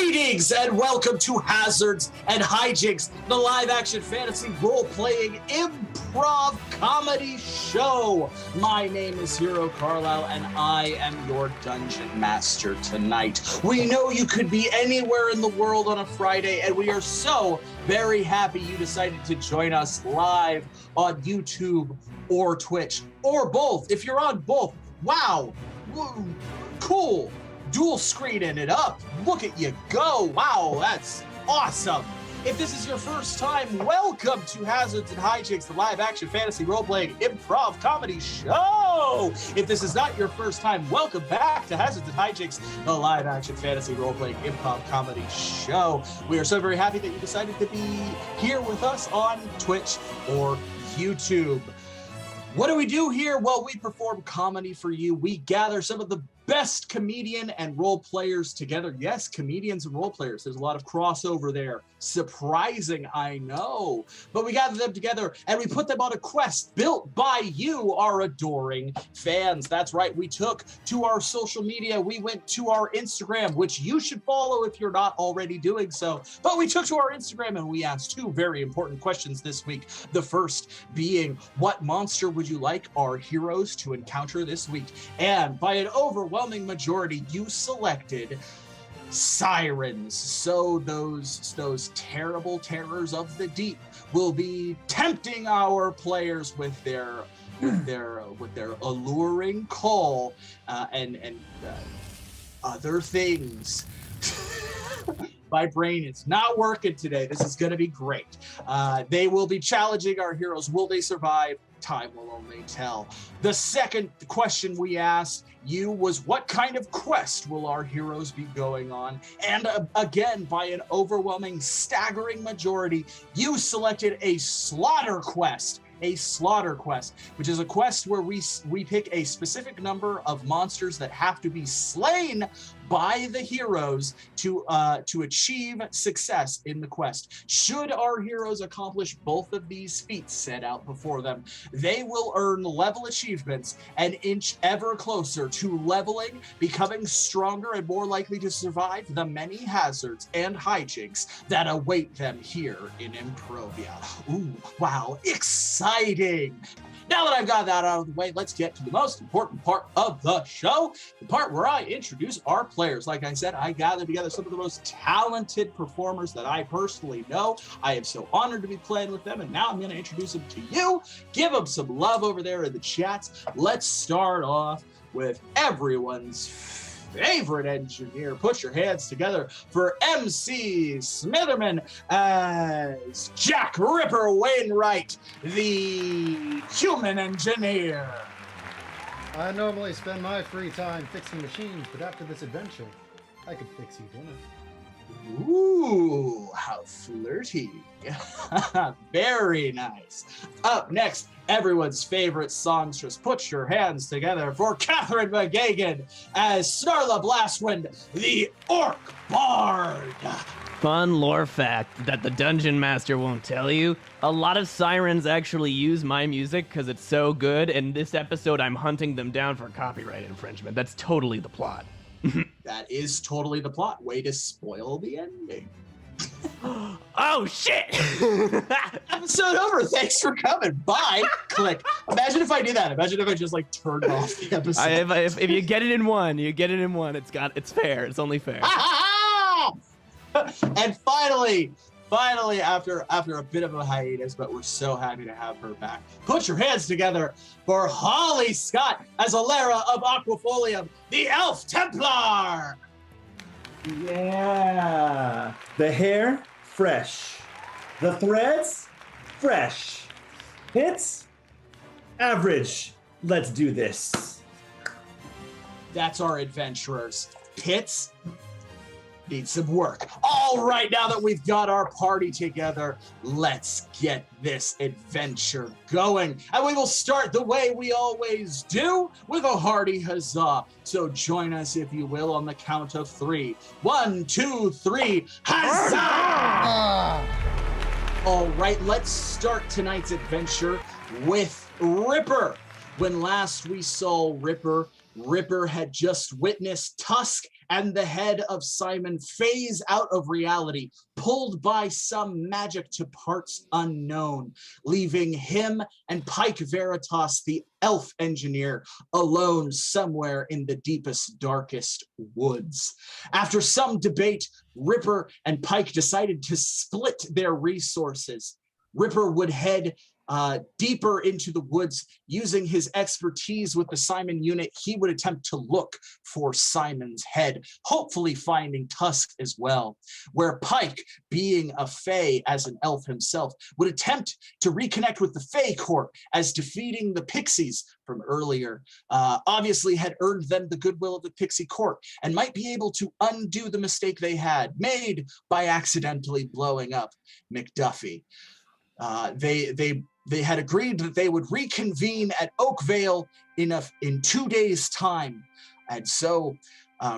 Greetings and welcome to Hazards and Hijinks, the live-action fantasy role-playing improv comedy show. My name is Hero Carlisle and I am your dungeon master tonight. We know you could be anywhere in the world on a Friday, and we are so very happy you decided to join us live on YouTube or Twitch, or both. If you're on both, wow, woo, cool. Dual screening it up. Look at you go. Wow, that's awesome. If this is your first time, welcome to Hazards and Hijinks, the live-action fantasy role-playing improv comedy show. If this is not your first time, welcome back to Hazards and Hijinks, the live-action fantasy role-playing improv comedy show. We are so very happy that you decided to be here with us on Twitch or YouTube. What do we do here? Well, we perform comedy for you. We gather some of the best comedian and role players together. Yes, comedians and role players. There's a lot of crossover there. Surprising, I know. But we gather them together and we put them on a quest built by you, our adoring fans. That's right. We took to our social media. We went to our Instagram, which you should follow if you're not already doing so. But we took to our Instagram and we asked two very important questions this week. The first being, what monster would you like our heroes to encounter this week? And by an overwhelming majority, you selected sirens. So those terrible terrors of the deep will be tempting our players with their alluring call and other things. My brain is not working today. This is going to be great. They will be challenging our heroes. Will they survive? Time will only tell. The second question we asked you was, what kind of quest will our heroes be going on? And again, by an overwhelming, staggering majority, you selected a slaughter quest. A slaughter quest, which is a quest where we pick a specific number of monsters that have to be slain by the heroes to achieve success in the quest. Should our heroes accomplish both of these feats set out before them, they will earn level achievements and inch ever closer to leveling, becoming stronger and more likely to survive the many hazards and hijinks that await them here in Improvia. Ooh, wow, exciting! Now that I've got that out of the way, let's get to the most important part of the show, the part where I introduce our players. Like I said, I gathered together some of the most talented performers that I personally know. I am so honored to be playing with them, and now I'm going to introduce them to you. Give them some love over there in the chats. Let's start off with everyone's favorite engineer. Put your hands together for MC Smitherman as Jack Ripper Wainwright, the human engineer. I normally spend my free time fixing machines, but after this adventure, I could fix you dinner. Ooh, how flirty. Very nice. Up next, everyone's favorite songstress. Put your hands together for Catherine McGeoghegan as Snarla Blastwind, the Orc Bard. Fun lore fact that the Dungeon Master won't tell you. A lot of sirens actually use my music because it's so good, and this episode I'm hunting them down for copyright infringement. That's totally the plot. That is totally the plot. Way to spoil the ending. Oh, shit! Episode over. Thanks for coming. Bye. Click. Imagine if I do that. Imagine if I just like turned off the episode. If you get it in one, you get it in one. It's fair. It's only fair. And finally, after a bit of a hiatus, but we're so happy to have her back. Put your hands together for Holly Scott as Alera of Aquafolium, the Elf Templar. Yeah. The hair, fresh. The threads, fresh. Hits, average. Let's do this. That's our adventurers. Pits need some work. All right, now that we've got our party together, let's get this adventure going. And we will start the way we always do, with a hearty huzzah. So join us, if you will, on the count of 3. 1, 2, 3, huzzah! All right, let's start tonight's adventure with Ripper. When last we saw Ripper had just witnessed Tusk and the head of Simon phase out of reality, pulled by some magic to parts unknown, leaving him and Pike Veritas, the elf engineer, alone somewhere in the deepest, darkest woods. After some debate, Ripper and Pike decided to split their resources. Ripper would head deeper into the woods. Using his expertise with the Simon unit, he would attempt to look for Simon's head, hopefully finding Tusk as well. Where Pike, being a Fae as an elf himself, would attempt to reconnect with the Fae Court, as defeating the Pixies from earlier obviously had earned them the goodwill of the Pixie Court, and might be able to undo the mistake they had made by accidentally blowing up McDuffie. They had agreed that they would reconvene at Oakvale in 2 days' time, and so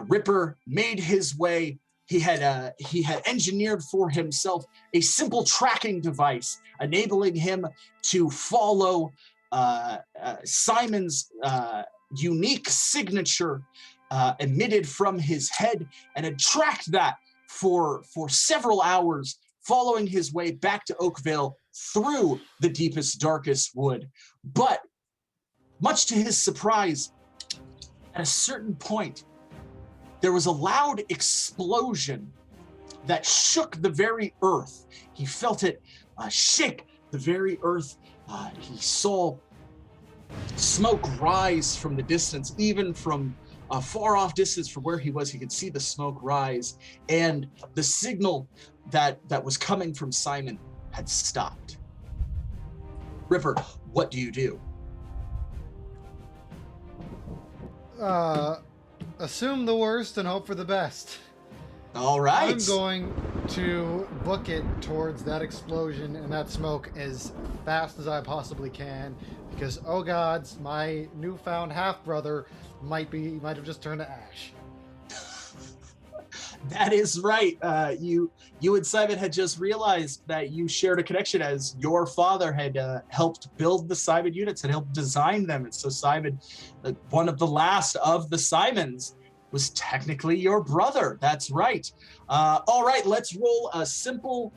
Ripper made his way. He had engineered for himself a simple tracking device, enabling him to follow Simon's unique signature emitted from his head, and had tracked that for several hours, following his way back to Oakvale through the deepest, darkest wood. But much to his surprise, at a certain point, there was a loud explosion that shook the very earth. He felt it shake the very earth. He saw smoke rise from the distance, even from a far off distance from where he was. He could see the smoke rise, and the signal that was coming from Simon had stopped. Ripper, what do you do? Assume the worst and hope for the best. All right. I'm going to book it towards that explosion and that smoke as fast as I possibly can, because, oh gods, my newfound half-brother might have just turned to ash. That is right. You and Simon had just realized that you shared a connection, as your father had helped build the Simon units and helped design them. And so Simon, one of the last of the Simons, was technically your brother. That's right. All right, let's roll a simple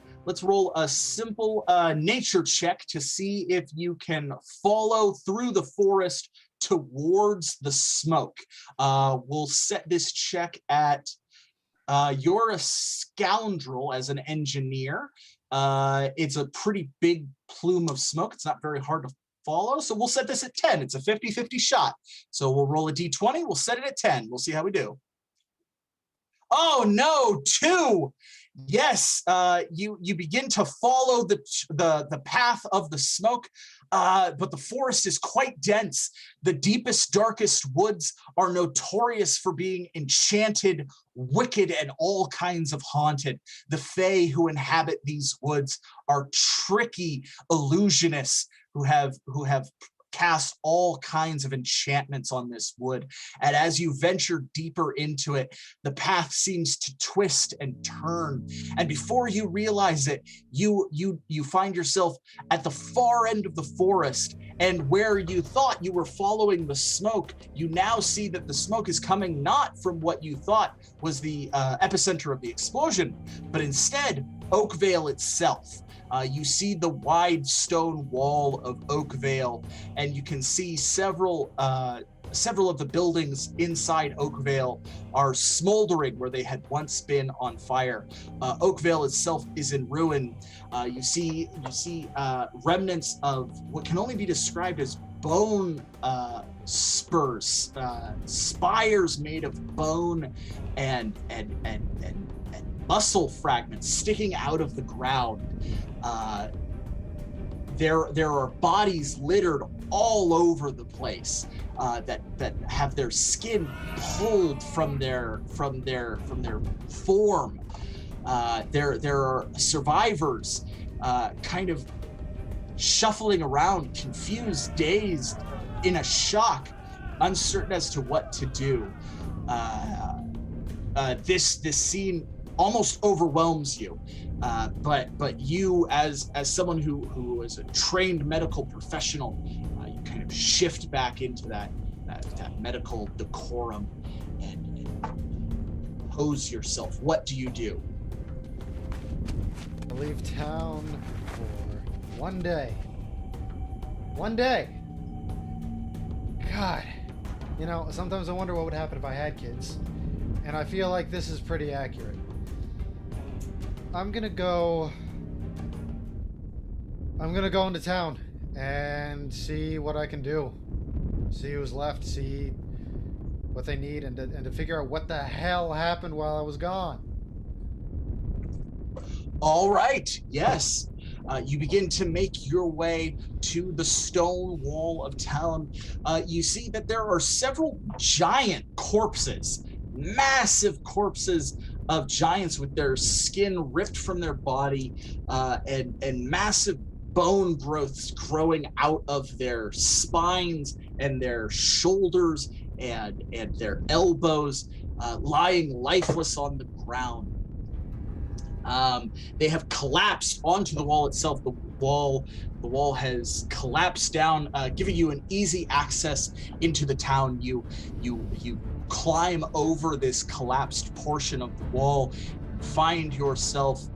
nature check to see if you can follow through the forest towards the smoke. We'll set this check at you're a scoundrel as an engineer. It's a pretty big plume of smoke. It's not very hard to follow, so we'll set this at 10. It's a 50-50 shot. So we'll roll a d20. We'll set it at 10. We'll see how we do. Oh no, 2. Yes, you begin to follow the path of the smoke, but the forest is quite dense. The deepest, darkest woods are notorious for being enchanted, wicked, and all kinds of haunted. The Fae who inhabit these woods are tricky illusionists who have cast all kinds of enchantments on this wood. And as you venture deeper into it, the path seems to twist and turn. And before you realize it, you find yourself at the far end of the forest. And where you thought you were following the smoke, you now see that the smoke is coming not from what you thought was the epicenter of the explosion, but instead Oakvale itself. You see the wide stone wall of Oakvale, and you can see several of the buildings inside Oakvale are smoldering where they had once been on fire. Oakvale itself is in ruin. You see remnants of what can only be described as bone spurs, spires made of bone and muscle fragments sticking out of the ground. There are bodies littered all over the place that have their skin pulled from their form. There are survivors kind of shuffling around, confused, dazed, in a shock, uncertain as to what to do. This scene almost overwhelms you, but you, as someone who is a trained medical professional, you kind of shift back into that medical decorum, and compose yourself. What do you do? I leave town for 1 day. 1 day. God. You know, sometimes I wonder what would happen if I had kids. And I feel like this is pretty accurate. I'm gonna go into town and see what I can do. See who's left, see what they need, and to figure out what the hell happened while I was gone. All right, yes. You begin to make your way to the stone wall of town. You see that there are several giant corpses, massive corpses of giants with their skin ripped from their body, and massive bone growths growing out of their spines and their shoulders and their elbows, lying lifeless on the ground. They have collapsed onto the wall itself. The wall has collapsed down, giving you an easy access into the town. You climb over this collapsed portion of the wall, find yourself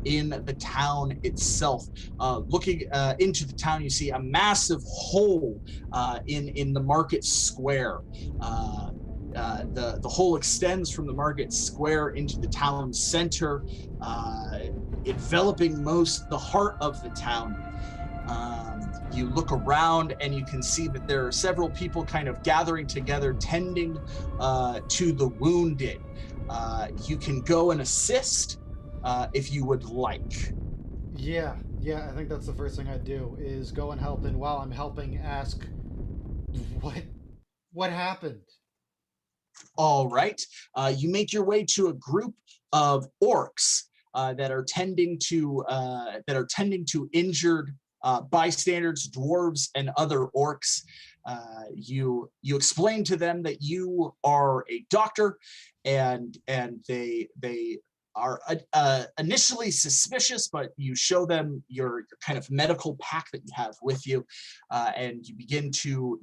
in the town itself. Looking into the town, you see a massive hole in the market square. The hole extends from the market square into the town center, enveloping the heart of the town. You look around and you can see that there are several people kind of gathering together, tending to the wounded. You can go and assist if you would like. Yeah, I think that's the first thing I'd do, is go and help, and while I'm helping, ask what happened. All right. You make your way to a group of orcs that are tending to injured bystanders, dwarves, and other orcs. You explain to them that you are a doctor, and they are initially suspicious, but you show them your kind of medical pack that you have with you, and you begin to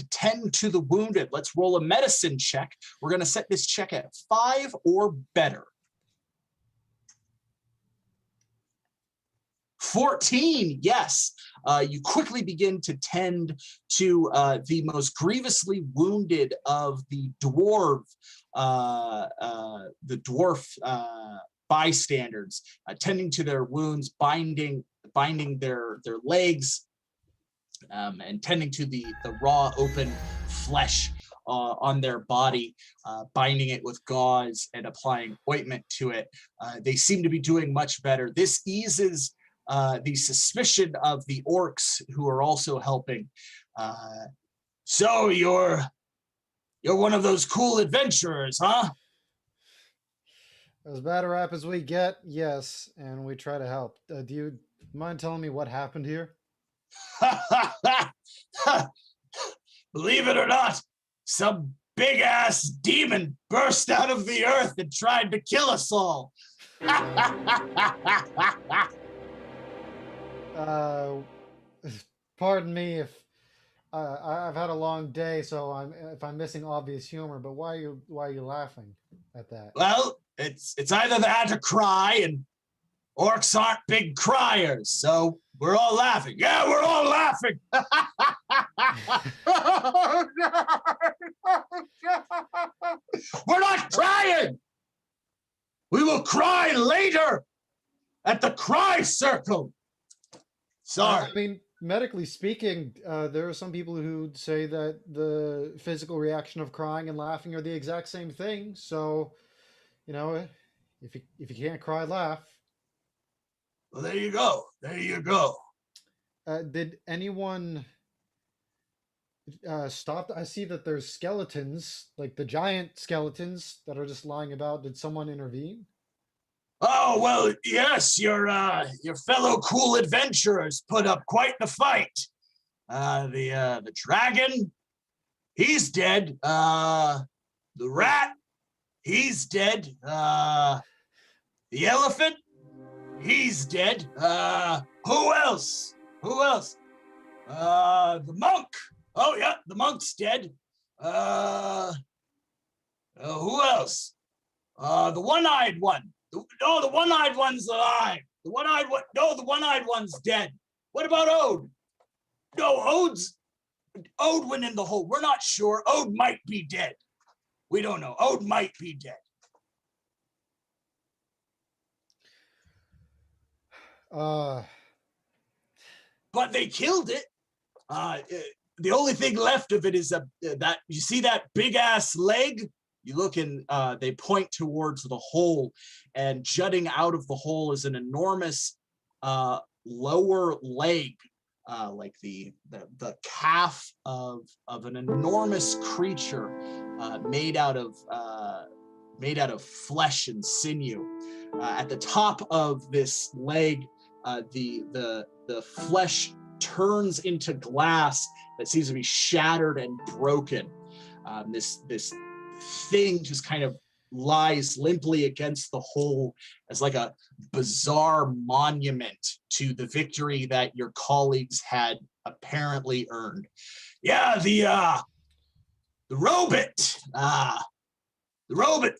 tend to the wounded. Let's roll a medicine check. We're going to set this check at 5 or better. 14, yes. You quickly begin to tend to the most grievously wounded of the dwarf bystanders, tending to their wounds, binding their legs, and tending to the raw open flesh on their body, binding it with gauze and applying ointment to it. They seem to be doing much better. This eases the suspicion of the orcs who are also helping. So you're one of those cool adventurers, huh? As bad a rap as we get, yes, and we try to help. Do you mind telling me what happened here? Believe it or not, some big-ass demon burst out of the earth and tried to kill us all. Pardon me if I've had a long day, so if I'm missing obvious humor, but why are you laughing at that? Well, it's either that or cry, and orcs aren't big criers, so we're all laughing. Yeah, we're all laughing. We're not crying. We will cry later at the cry circle. Sorry. I mean, medically speaking, there are some people who say that the physical reaction of crying and laughing are the exact same thing. So, you know, if you can't cry, laugh. Well, there you go. There you go. Did anyone stop? I see that there's skeletons, like the giant skeletons that are just lying about. Did someone intervene? Oh, well, yes, your fellow cool adventurers put up quite the fight. The dragon, he's dead. The rat, he's dead. The elephant, he's dead. Who else? The monk. Oh, yeah, the monk's dead. Who else? The one-eyed one. No, the one-eyed one's alive. The one-eyed one. No, the one-eyed one's dead. What about Ode? No, Ode went in the hole. We're not sure. Ode might be dead. We don't know. Ode might be dead. But they killed it. The only thing left of it is that you see that big ass leg. You look and they point towards the hole, and jutting out of the hole is an enormous lower leg, like the calf of an enormous creature made out of flesh and sinew. At the top of this leg, the flesh turns into glass that seems to be shattered and broken. This thing just kind of lies limply against the hole as like a bizarre monument to the victory that your colleagues had apparently earned. Yeah, the robot. The robot.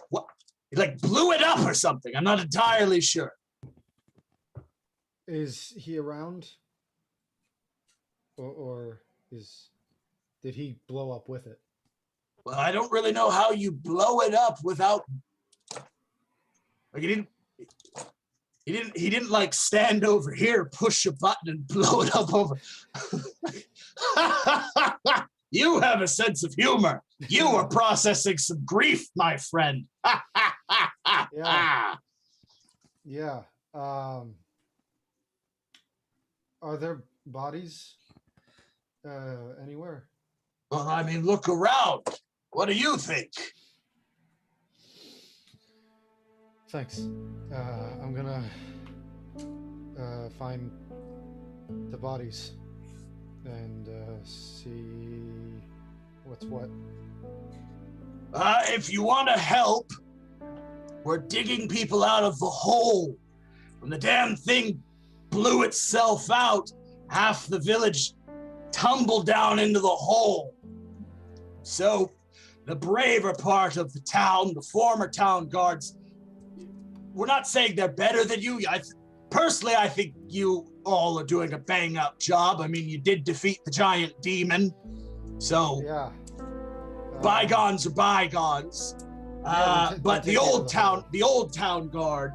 What? It like blew it up or something. I'm not entirely sure. Is he around? Or did he blow up with it? Well, I don't really know how you blow it up without. Like he didn't like stand over here, push a button, and blow it up over. You have a sense of humor. You are processing some grief, my friend. Yeah. Yeah. Are there bodies anywhere? Well, I mean, look around. What do you think? Thanks. I'm gonna find the bodies and see what's what. If you want to help, we're digging people out of the hole. When the damn thing blew itself out, half the village tumbled down into the hole. So the braver part of the town, the former town guards, we're not saying they're better than you. Personally, I think you all are doing a bang-up job. I mean, you did defeat the giant demon. So yeah. Bygones are bygones. But the old town guard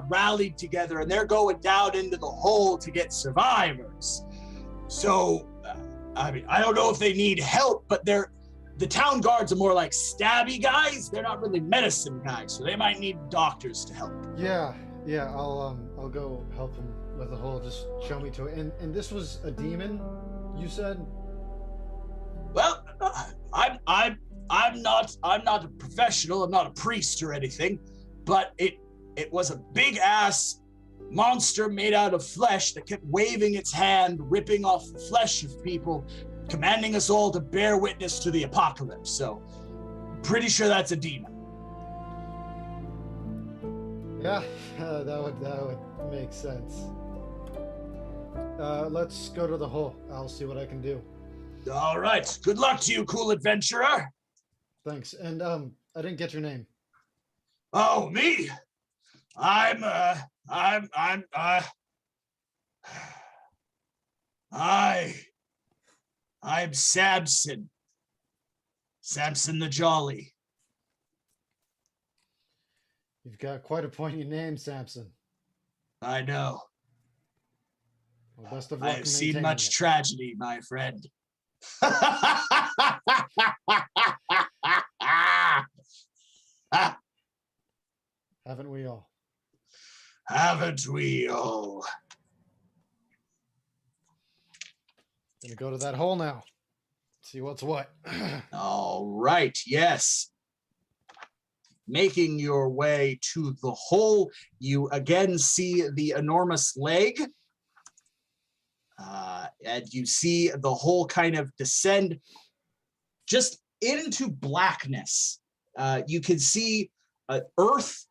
rallied together, and they're going down into the hole to get survivors. So, I mean, I don't know if they need help, but the town guards are more like stabby guys. They're not really medicine guys, so they might need doctors to help. Yeah. I'll go help them with the hole. Just show me to it. And this was a demon, you said? Well, I'm not a professional. I'm not a priest or anything, but it was a big ass monster made out of flesh that kept waving its hand, ripping off the flesh of people, commanding us all to bear witness to the apocalypse. So, pretty sure that's a demon. Yeah, that would make sense. Let's go to the hole. I'll see what I can do. All right. Good luck to you, cool adventurer. Thanks. And I didn't get your name. Oh, me? I'm Samson. Samson the Jolly. You've got quite a poignant name, Samson. I know. Well, best of luck. I have seen much tragedy, my friend. Haven't we all? Haven't we all? Gonna go to that hole now. See what's what. All right, yes. Making your way to the hole, you again see the enormous leg. And you see the hole kind of descend just into blackness. You can see earth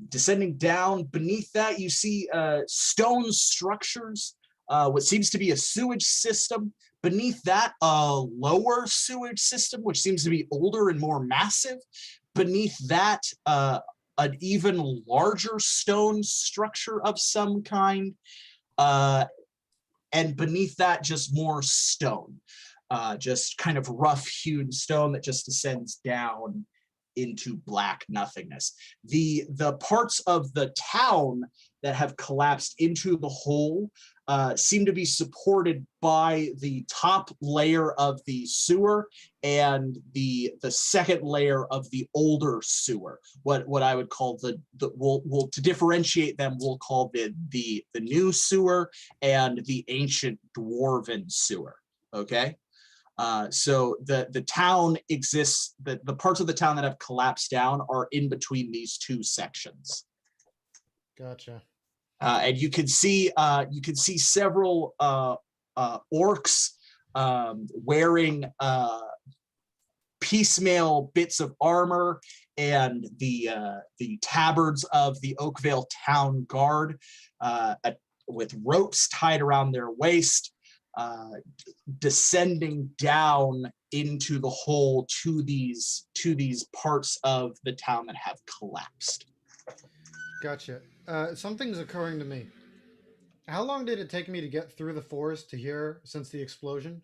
descending down. Beneath that, you see stone structures what seems to be a sewage system. Beneath that, a lower sewage system, which seems to be older and more massive. Beneath that, an even larger stone structure of some kind. And beneath that, just more stone. Just kind of rough-hewn stone that just descends down into black nothingness. The parts of the town that have collapsed into the hole seem to be supported by the top layer of the sewer and the second layer of the older sewer. What I would call we'll to differentiate them, we'll call the new sewer and the ancient dwarven sewer. Okay. So the town exists, the parts of the town that have collapsed down are in between these two sections. Gotcha. And you can see several orcs wearing piecemeal bits of armor and the tabards of the Oakvale Town Guard with ropes tied around their waist. Descending down into the hole to these parts of the town that have collapsed. Gotcha. Something's occurring to me. How long did it take me to get through the forest to here since the explosion?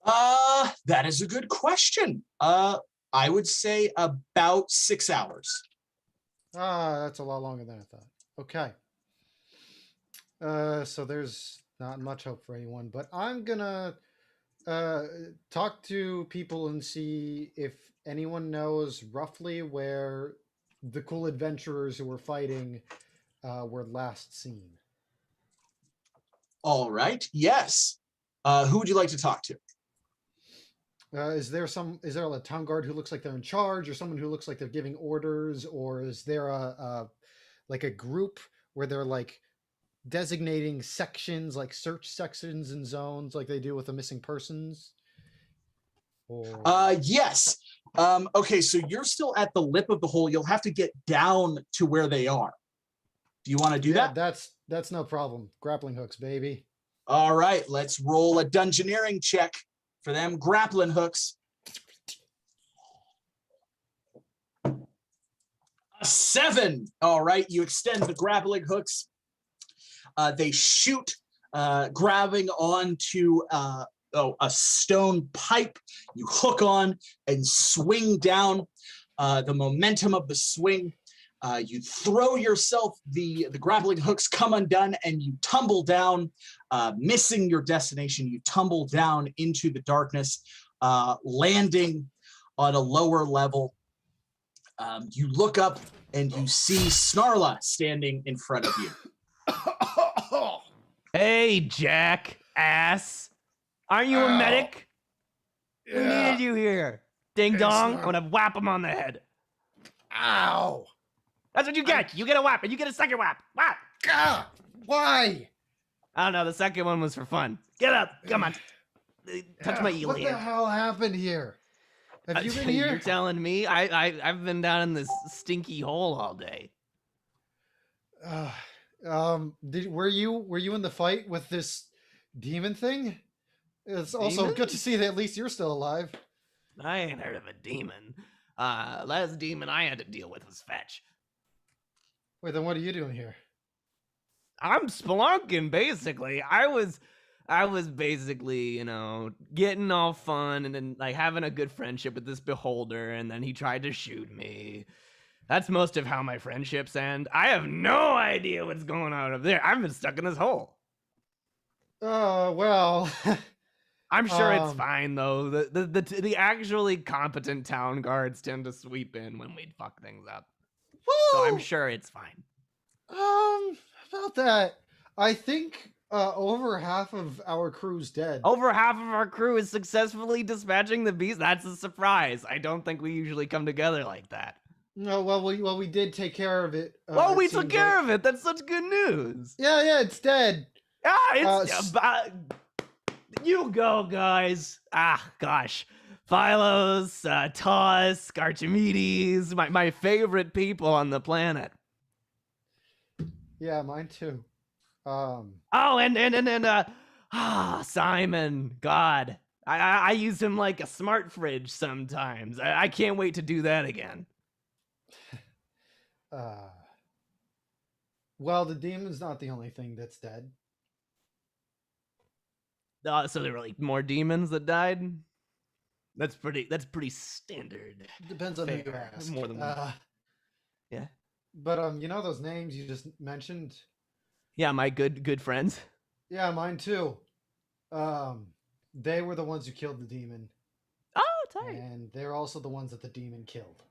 That is a good question. I would say about 6 hours. That's a lot longer than I thought. Okay. So there's not much hope for anyone, but I'm gonna talk to people and see if anyone knows roughly where the cool adventurers who were fighting were last seen. All right. Yes. Who would you like to talk to? Is there a town guard who looks like they're in charge, or someone who looks like they're giving orders, or is there a group where they're like designating sections, like search sections and zones, like they do with the missing persons? Or... Yes. Okay, so you're still at the lip of the hole. You'll have to get down to where they are. Do you want to do that? That's no problem. Grappling hooks, baby. All right, let's roll a dungeoneering check for them grappling hooks. A 7. All right, you extend the grappling hooks. They shoot, grabbing onto a stone pipe. You hook on and swing down. The momentum of the swing, you throw yourself, the grappling hooks come undone, and you tumble down, missing your destination. You tumble down into the darkness, landing on a lower level. You look up and you see Snarla standing in front of you. Hey, Jack, ass. Aren't you a medic? Who needed you here? Ding dong, I'm gonna whap him on the head. Ow! That's what you get. You get a whap, and you get a second whap. Whap! God, why? I don't know, the second one was for fun. Get up, come on. Touch my eel What here. the hell happened here? Have you been here? You're telling me? I've been down in this stinky hole all day. Were you in the fight with this demon thing? It's also Demon? good to see that at least you're still alive. I ain't heard of a demon. Last demon I had to deal with was Fetch. Wait, then what are you doing here? I'm spelunking, basically. I was basically, getting all fun and then like having a good friendship with this beholder, and then he tried to shoot me. That's most of how my friendships end. I have no idea what's going on up there. I've been stuck in this hole. Oh, well. I'm sure it's fine though. The actually competent town guards tend to sweep in when we fuck things up. Woo! So I'm sure it's fine. About that, I think over half of our crew's dead. Over half of our crew is successfully dispatching the beast. That's a surprise. I don't think we usually come together like that. No, well, we did take care of it. We took care of it. That's such good news. Yeah, it's dead. It's you go, guys. Gosh. Philos, Tusk, Archimedes, my favorite people on the planet. Yeah, mine too. Oh, and Simon, God, I use him like a smart fridge sometimes. I can't wait to do that again. Well, the demon's not the only thing that's dead. So there were like more demons that died. That's pretty standard. Depends on who you ask. More than one. Yeah. But you know those names you just mentioned? Yeah, my good friends. Yeah, mine too. They were the ones who killed the demon. Oh, tight. And they're also the ones that the demon killed.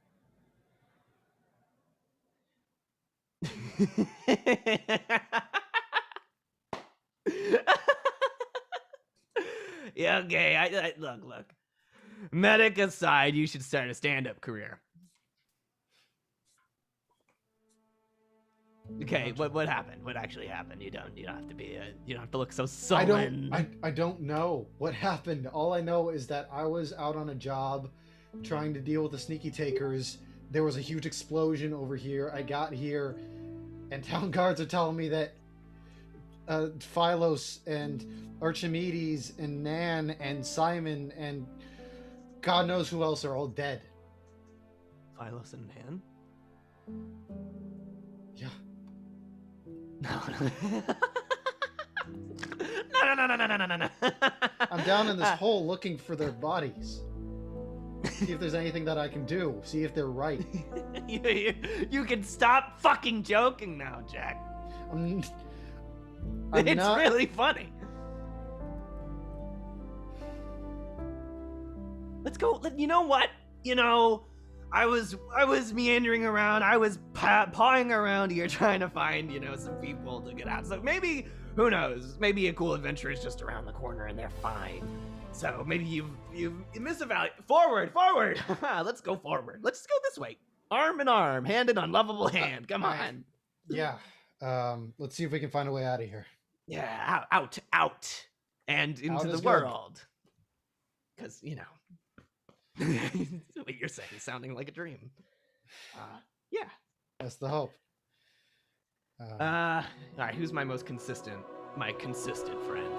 Yeah, okay. Look. Medic aside, you should start a stand-up career. Okay, what happened? What actually happened? You don't have to be you don't have to look so sullen. I don't know what happened. All I know is that I was out on a job trying to deal with the sneaky takers. There was a huge explosion over here. I got here and town guards are telling me that Philos and Archimedes and Nan and Simon and God knows who else are all dead. Philos and Nan? Yeah. No. No. I'm down in this hole looking for their bodies. See if there's anything that I can do. See if they're right. You can stop fucking joking now, Jack. It's not... really funny. Let's go. You know what? I was meandering around. I was pawing around here trying to find, some people to get out. So maybe, who knows? Maybe a cool adventure is just around the corner and they're fine. So maybe you've misevaluated. Forward. Let's go forward. Let's go this way. Arm in arm, hand in unlovable hand. Come on. Yeah. Let's see if we can find a way out of here. Yeah, out, and into the world. Because, what you're saying is sounding like a dream. Yeah. That's the hope. All right, who's my consistent friend?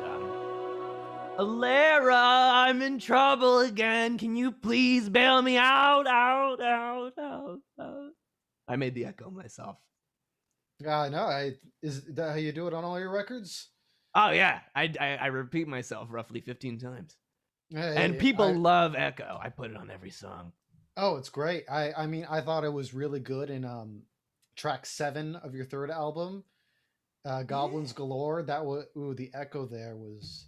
Alera, I'm in trouble again. Can you please bail me out? I made the echo myself. No, is that how you do it on all your records? Oh yeah, I repeat myself roughly 15 times. Hey, and people love echo. I put it on every song. Oh, it's great. I mean, I thought it was really good in track 7 of your third album, Goblins Galore. That was the echo there was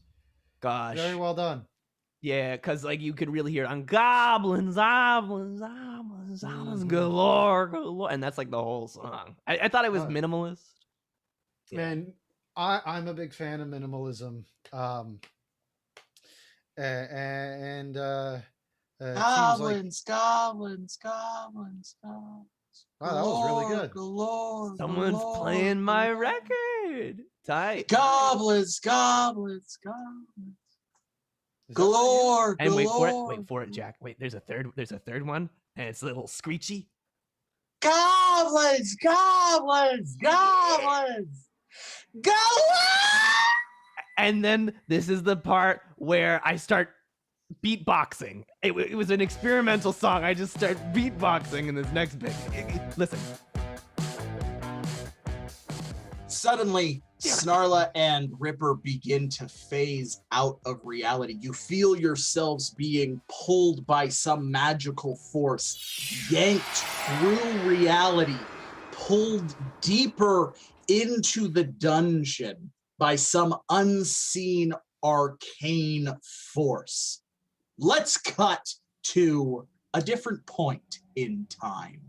very well done. Yeah, because you could really hear it on goblins galore, and that's the whole song. I thought it was minimalist. Man, I'm a big fan of minimalism. Goblins. Wow, that was really good. Galore, Someone's playing my record. Tight. Goblins. Galore. And wait for it, Jack. Wait, there's a third one, and it's a little screechy. Goblins. And then this is the part where I start beatboxing. It was an experimental song. I just start beatboxing in this next bit. Listen. Suddenly, Snarla and Ripper begin to phase out of reality. You feel yourselves being pulled by some magical force, yanked through reality, pulled deeper into the dungeon by some unseen arcane force. Let's cut to a different point in time.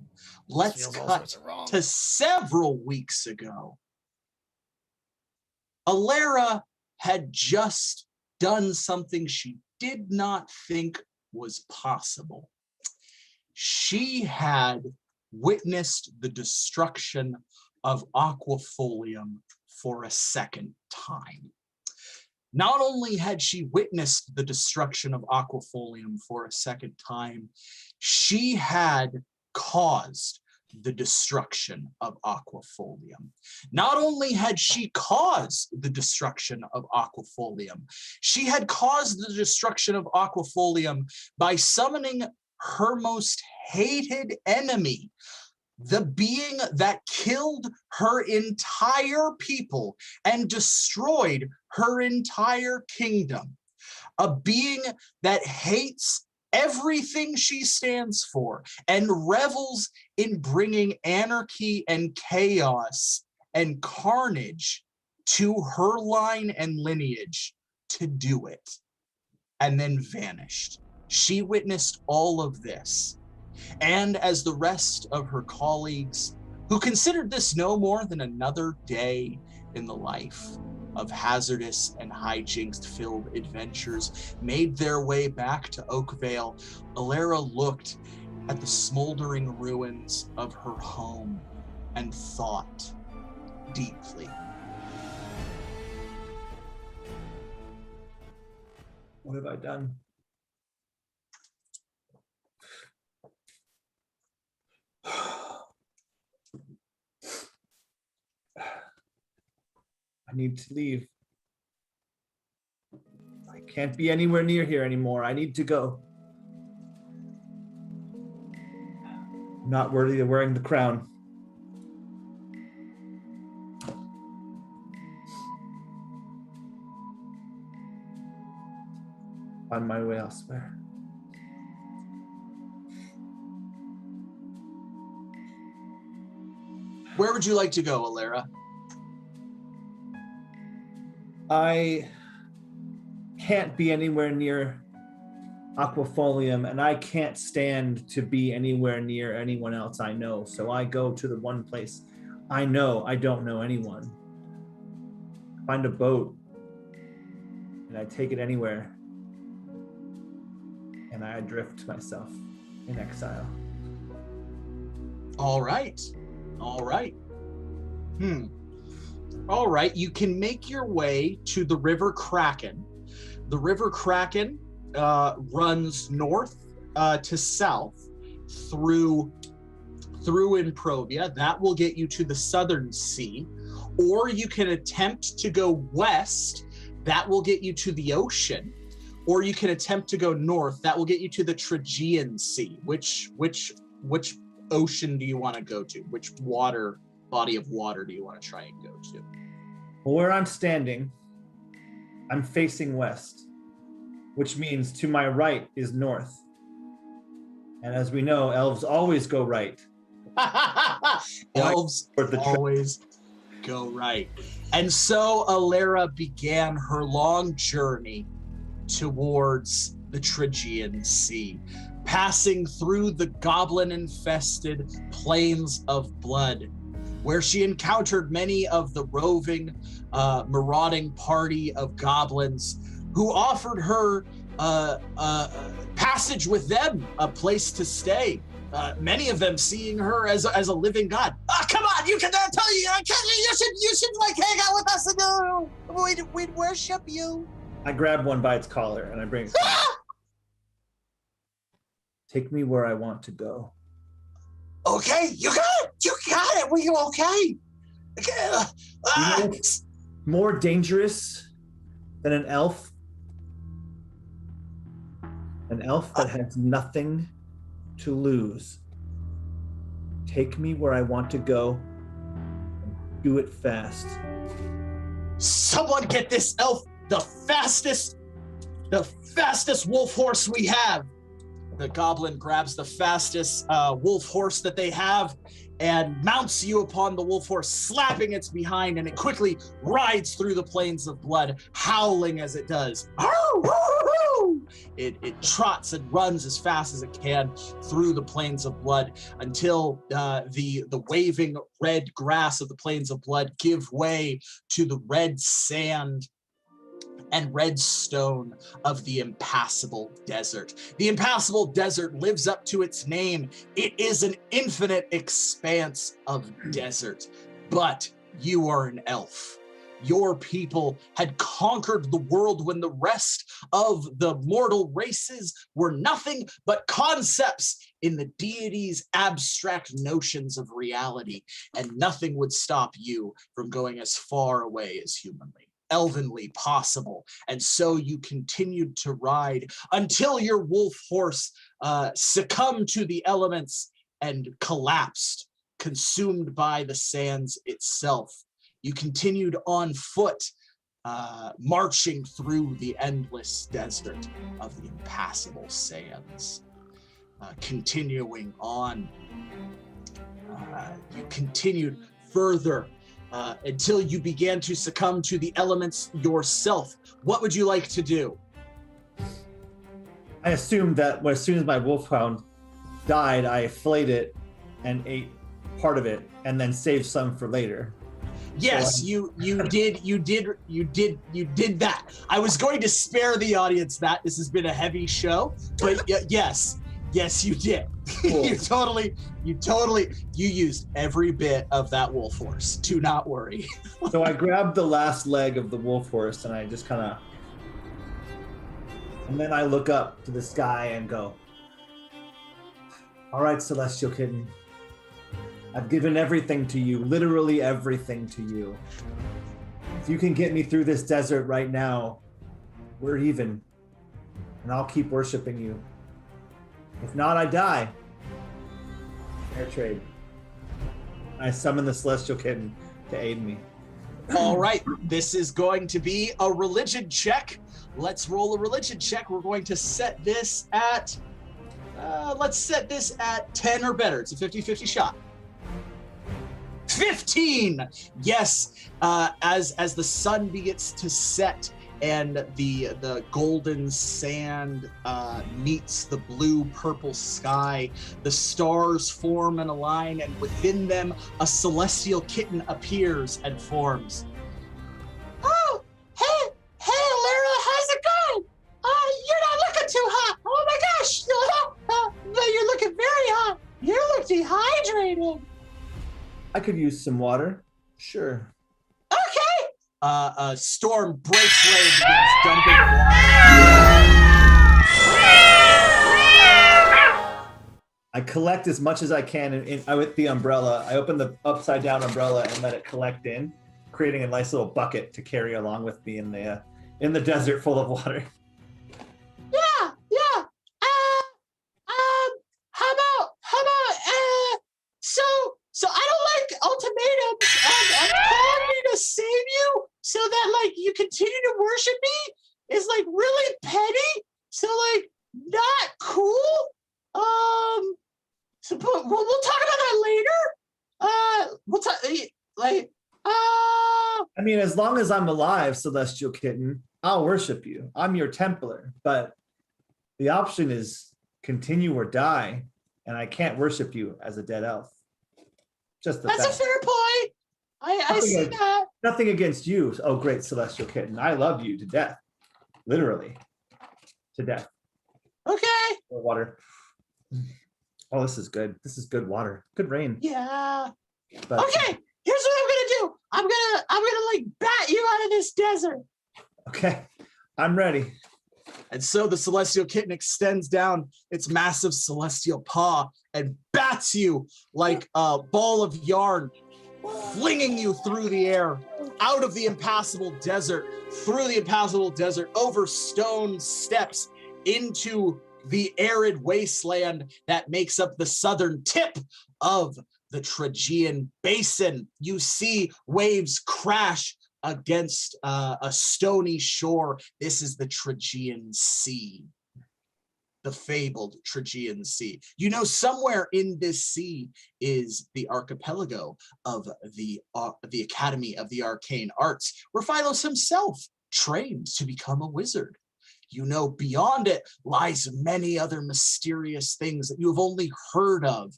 Let's cut to several weeks ago. Alera had just done something she did not think was possible. She had witnessed the destruction of Aquafolium for a second time. Not only had she witnessed the destruction of Aquafolium for a second time, she had caused the destruction of Aquafolium. Not only had she caused the destruction of Aquafolium, she had caused the destruction of Aquafolium by summoning her most hated enemy, the being that killed her entire people and destroyed her entire kingdom, a being that hates everything she stands for and revels in bringing anarchy and chaos and carnage to her line and lineage to do it, and then vanished. She witnessed all of this. And as the rest of her colleagues, who considered this no more than another day in the life of hazardous and hijinks-filled adventures, made their way back to Oakvale, Alera looked at the smoldering ruins of her home and thought deeply. What have I done? I need to leave. I can't be anywhere near here anymore. I need to go. I'm not worthy of wearing the crown. On my way elsewhere. Where would you like to go, Alera? I can't be anywhere near Aquafolium, and I can't stand to be anywhere near anyone else I know. So I go to the one place I know I don't know anyone. Find a boat, and I take it anywhere, and I adrift myself in exile. All right. All right. All right, you can make your way to the River Kraken. The River Kraken runs north to south through Improvia. That will get you to the Southern Sea. Or you can attempt to go west. That will get you to the ocean. Or you can attempt to go north. That will get you to the Tragean Sea. Which ocean do you want to go to? Which body of water do you want to try and go to? Well, where I'm standing, I'm facing west, which means to my right is north. And as we know, elves always go right. Elves always go right. And so Alera began her long journey towards the Tragean Sea, passing through the goblin-infested plains of blood, where she encountered many of the roving, marauding party of goblins who offered her passage with them, a place to stay. Many of them seeing her as a living god. Come on, you can tell you, you should like hang out with us and we'd worship you. I grab one by its collar and I bring it. Take me where I want to go. Okay, you got it. Were you okay? You know what's more dangerous than an elf? An elf that has nothing to lose. Take me where I want to go and do it fast. Someone get this elf the fastest wolf horse we have. The goblin grabs the fastest wolf horse that they have and mounts you upon the wolf horse, slapping its behind, and it quickly rides through the plains of blood, howling as it does. It trots and runs as fast as it can through the plains of blood until the waving red grass of the plains of blood give way to the red sand and red stone of the impassable desert. The impassable desert lives up to its name. It is an infinite expanse of desert, but you are an elf. your people had conquered the world when the rest of the mortal races were nothing but concepts in the deity's abstract notions of reality, and nothing would stop you from going as far away as humanly, elvenly possible. And so you continued to ride until your wolf horse succumbed to the elements and collapsed, consumed by the sands itself. You continued on foot, marching through the endless desert of the impassable sands. Continuing on, you continued further until you began to succumb to the elements yourself. What would you like to do? I assumed that as soon as my wolfhound died, I flayed it and ate part of it, and then saved some for later. Yes, So you did that. I was going to spare the audience that. This has been a heavy show, but yes, you did. Cool. You used every bit of that wolf horse. Do not worry. So I grabbed the last leg of the wolf horse, and I just kind of, and then I look up to the sky and go, "All right, Celestial Kitten. I've given everything to you, literally everything to you. If you can get me through this desert right now, we're even, and I'll keep worshiping you. If not, I die. Fair trade." I summon the Celestial Kitten to aid me. All right, this is going to be a religion check. Let's roll a religion check. We're going to set this at, let's set this at 10 or better. It's a 50-50 shot. 15. Yes, as the sun begins to set and the golden sand meets the blue purple sky, the stars form and align, and within them a celestial kitten appears and forms. Oh, hey, Alera, how's it going? You're not looking too hot. Oh my gosh, you're looking very hot. You look dehydrated. I could use some water. Sure. Okay. A storm breaks away and begins dumping water. I collect as much as I can with the umbrella. I open the upside down umbrella and let it collect in, creating a nice little bucket to carry along with me in the desert full of water. Yeah. How about, so I don't like ultimatums, and calling me to save you so that, like, you continue to worship me is, like, really petty, so, like, not cool. So we'll talk about that later. We'll talk, like, I mean, as long as I'm alive, Celestial Kitten, I'll worship you. I'm your Templar, but the option is continue or die, and I can't worship you as a dead elf. Just that's a fair point. I see that. Nothing against you. Oh, great, Celestial Kitten. I love you to death. Literally. To death. Okay. Water. Oh, this is good. This is good water. Good rain. Yeah. But, okay. Here's what I'm gonna do. I'm gonna like bat you out of this desert. Okay. I'm ready. And so the celestial kitten extends down its massive celestial paw and bats you like a ball of yarn, flinging you through the air, out of the impassable desert, through the impassable desert, over stone steps, into the arid wasteland that makes up the southern tip of the Trajean Basin. You see waves crash against a stony shore. This is the Trajean Sea, the fabled Trajean Sea. You know, somewhere in this sea is the archipelago of the Academy of the Arcane Arts, where Phylos himself trained to become a wizard. You know, beyond it lies many other mysterious things that you have only heard of.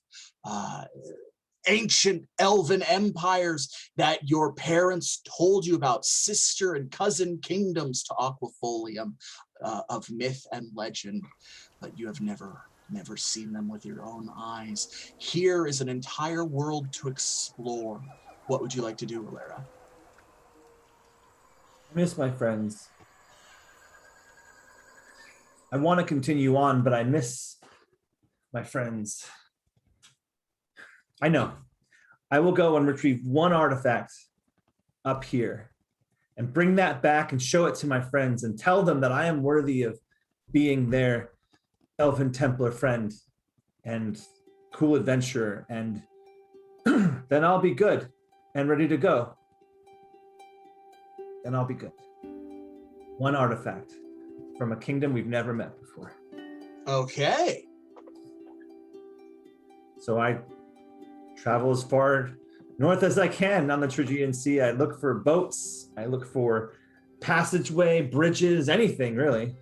Ancient elven empires that your parents told you about, sister and cousin kingdoms to Aquafolium, of myth and legend, but you have never seen them with your own eyes. Here is an entire world to explore. What would you like to do, Alera? Miss my friends. I want to continue on, but I miss my friends. I know. I will go and retrieve one artifact up here and bring that back and show it to my friends and tell them that I am worthy of being their elven Templar friend and cool adventurer, and then I'll be good and ready to go. Then I'll be good. One artifact from a kingdom we've never met before. Okay. So I travel as far north as I can on the Trajean Sea. I look for boats. I look for passageway, bridges, anything really.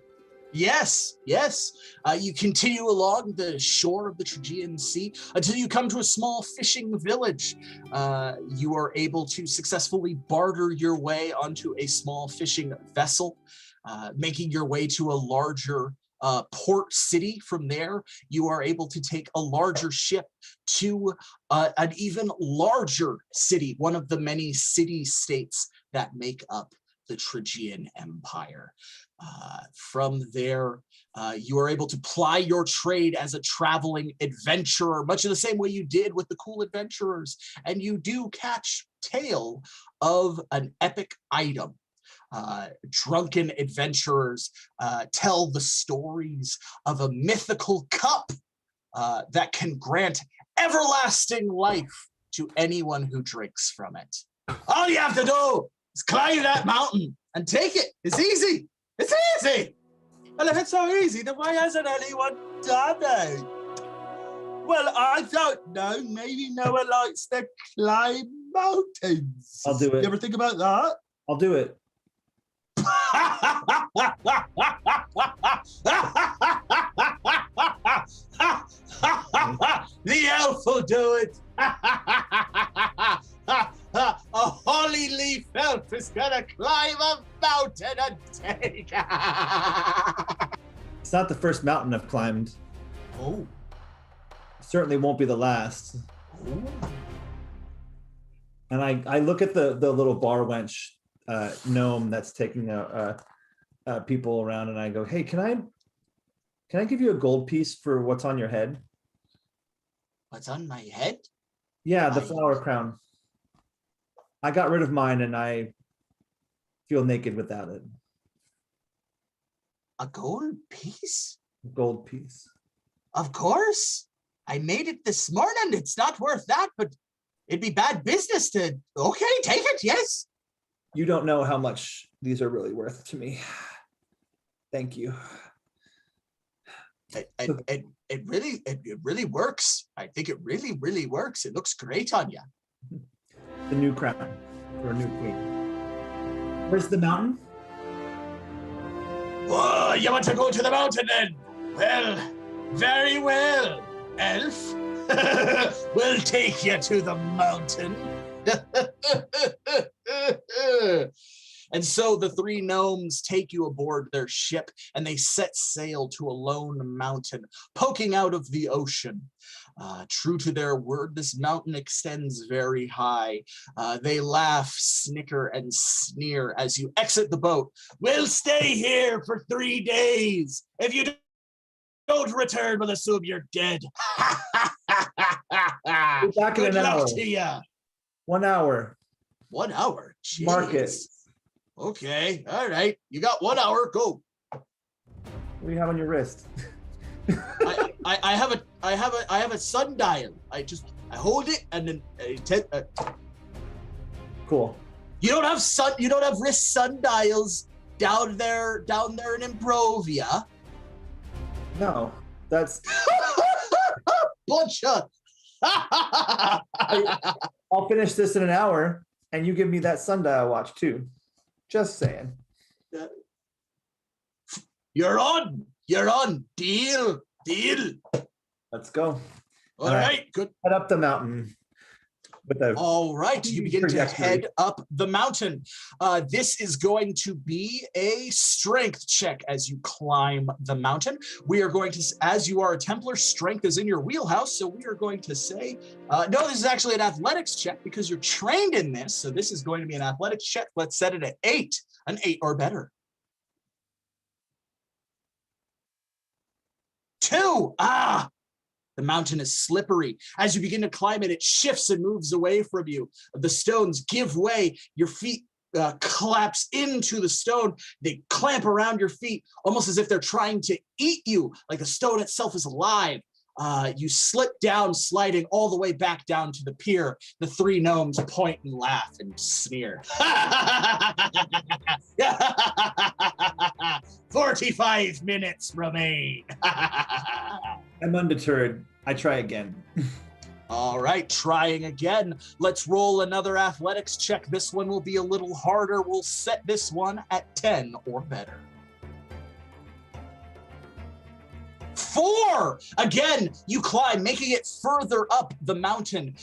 Yes. You continue along the shore of the Trajean Sea until you come to a small fishing village. You are able to successfully barter your way onto a small fishing vessel, making your way to a larger port city. From there, you are able to take a larger ship to an even larger city, one of the many city-states that make up the Trajean Empire. From there, you are able to ply your trade as a traveling adventurer, much of the same way you did with the cool adventurers, and you do catch tale of an epic item. Drunken adventurers tell the stories of a mythical cup that can grant everlasting life to anyone who drinks from it. All you have to do is climb that mountain and take it. It's easy. It's easy. Well, if it's so easy, then why hasn't anyone done it? Well, I don't know. Maybe no one likes to climb mountains. I'll do it. You ever think about that? I'll do it. The elf will do it. A holly leaf elf is gonna climb a mountain and take it. It's not the first mountain I've climbed. Oh. Certainly won't be the last. Ooh. And I look at the little bar wench gnome that's taking people around, and I go, hey, can I give you a gold piece for what's on your head? What's on my head? Yeah, the flower crown. I got rid of mine and I feel naked without it. A gold piece? Gold piece. Of course. I made it this morning. It's not worth that, but it'd be bad business to... Okay, take it, yes. You don't know how much these are really worth to me. Thank you. It really works. I think it really works. It looks great on you. The new crown for a new queen. Where's the mountain? Oh, you want to go to the mountain then? Well, very well, elf. We'll take you to the mountain. And so the three gnomes take you aboard their ship and they set sail to a lone mountain poking out of the ocean. True to their word, this mountain extends very high. They laugh, snicker, and sneer as you exit the boat. We'll stay here for 3 days. If you don't return, we'll assume you're dead. We're back in Good an luck hour. to ya. 1 hour. 1 hour? Jeez. Mark it. Okay, all right. You got 1 hour, go. What do you have on your wrist? I have a sundial. I hold it and then Cool. You don't have wrist sundials down there in Improvia. No, that's. Bunch of. I'll finish this in an hour, and you give me that sundial watch too. Just saying. You're on. Deal. Let's go. All right. Good. Head up the mountain. All right, you begin to head up the mountain. This is going to be a strength check as you climb the mountain. We are going to, as you are a Templar, strength is in your wheelhouse, so we are going to say, no, this is actually an athletics check because you're trained in this, so this is going to be an athletics check. Let's set it at 8. an 8 or better. 2. The mountain is slippery. As you begin to climb it, it shifts and moves away from you. The stones give way. Your feet collapse into the stone. They clamp around your feet, almost as if they're trying to eat you, like the stone itself is alive. You slip down, sliding all the way back down to the pier. The 3 gnomes point and laugh and sneer. 45 minutes remain. I'm undeterred. I try again. All right, trying again. Let's roll another athletics check. This one will be a little harder. We'll set this one at 10 or better. 4! Again, you climb, making it further up the mountain.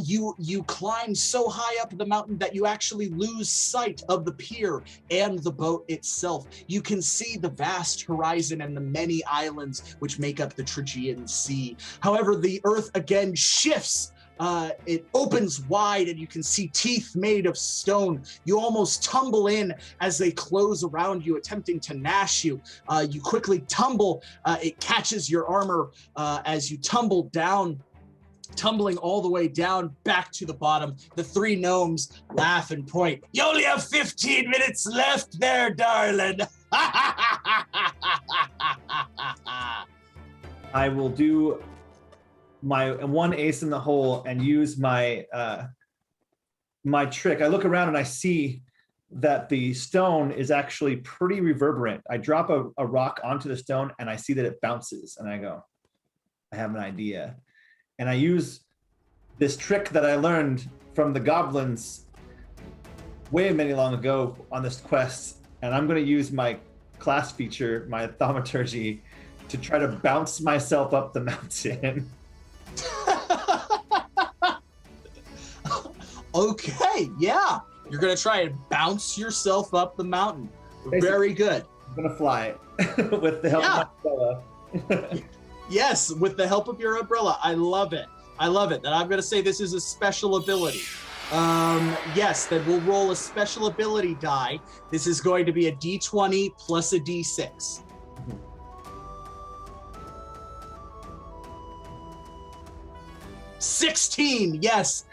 You climb so high up the mountain that you actually lose sight of the pier and the boat itself. You can see the vast horizon and the many islands which make up the Trajean Sea. However, the earth again shifts. It opens wide and you can see teeth made of stone. You almost tumble in as they close around you, attempting to gnash you. You quickly tumble. It catches your armor as you tumble down, tumbling all the way down back to the bottom. The 3 gnomes laugh and point. You only have 15 minutes left there, darling. I will do my 1 ace in the hole and use my my trick. I look around and I see that the stone is actually pretty reverberant. I drop a rock onto the stone and I see that it bounces, and I go, I have an idea. And I use this trick that I learned from the goblins way many long ago on this quest, and I'm going to use my class feature, my thaumaturgy, to try to bounce myself up the mountain. Okay, yeah. You're going to try and bounce yourself up the mountain. Basically, very good. I'm going to fly with the help of my umbrella. Yes, with the help of your umbrella. I love it. I love it. And I'm going to say this is a special ability. Yes, then we'll roll a special ability die. This is going to be a D20 plus a D6. 16, yes.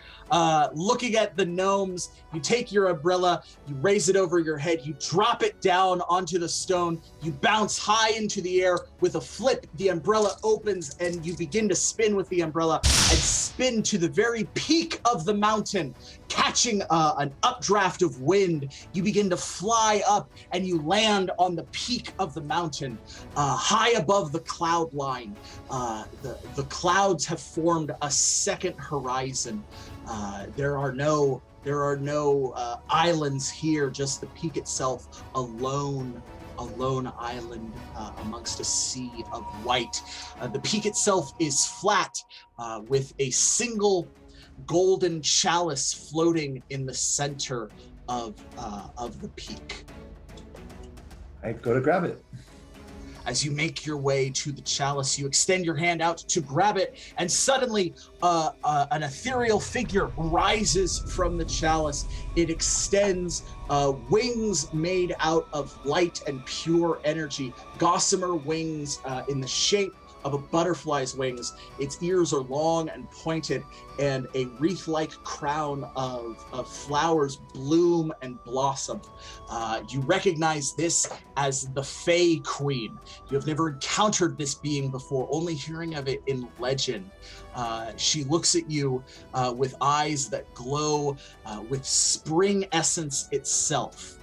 Looking at the gnomes, you take your umbrella, you raise it over your head, you drop it down onto the stone, you bounce high into the air. With a flip, the umbrella opens and you begin to spin with the umbrella and spin to the very peak of the mountain, catching an updraft of wind. You begin to fly up and you land on the peak of the mountain, high above the cloud line. The clouds have formed a second horizon. There are no islands here, just the peak itself, a lone island amongst a sea of white. The peak itself is flat, with a single golden chalice floating in the center of the peak. I go to grab it. As you make your way to the chalice, you extend your hand out to grab it, and suddenly an ethereal figure rises from the chalice. It extends wings made out of light and pure energy, gossamer wings in the shape of a butterfly's wings. Its ears are long and pointed, and a wreath-like crown of flowers bloom and blossom. You recognize this as the Fae Queen. You have never encountered this being before, only hearing of it in legend. She looks at you with eyes that glow with spring essence itself.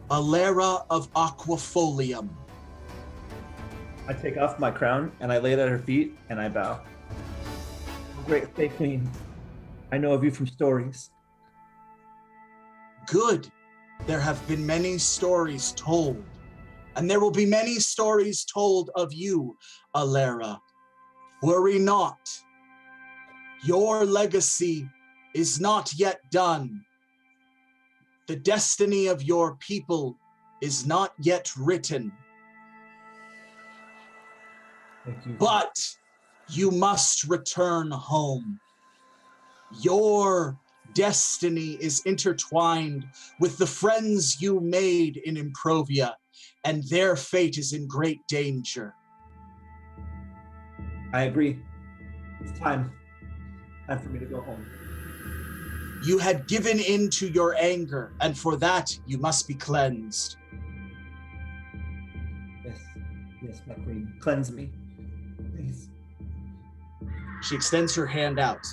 Alera of Aquafolium. I take off my crown and I lay it at her feet and I bow. Great Fae Queen, I know of you from stories. Good. There have been many stories told, and there will be many stories told of you, Alera. Worry not. Your legacy is not yet done. The destiny of your people is not yet written. Thank you. But you must return home. Your destiny is intertwined with the friends you made in Improvia, and their fate is in great danger. I agree. It's time. Time for me to go home. You had given in to your anger, and for that you must be cleansed. Yes, my queen. Cleanse me, please. She extends her hand out.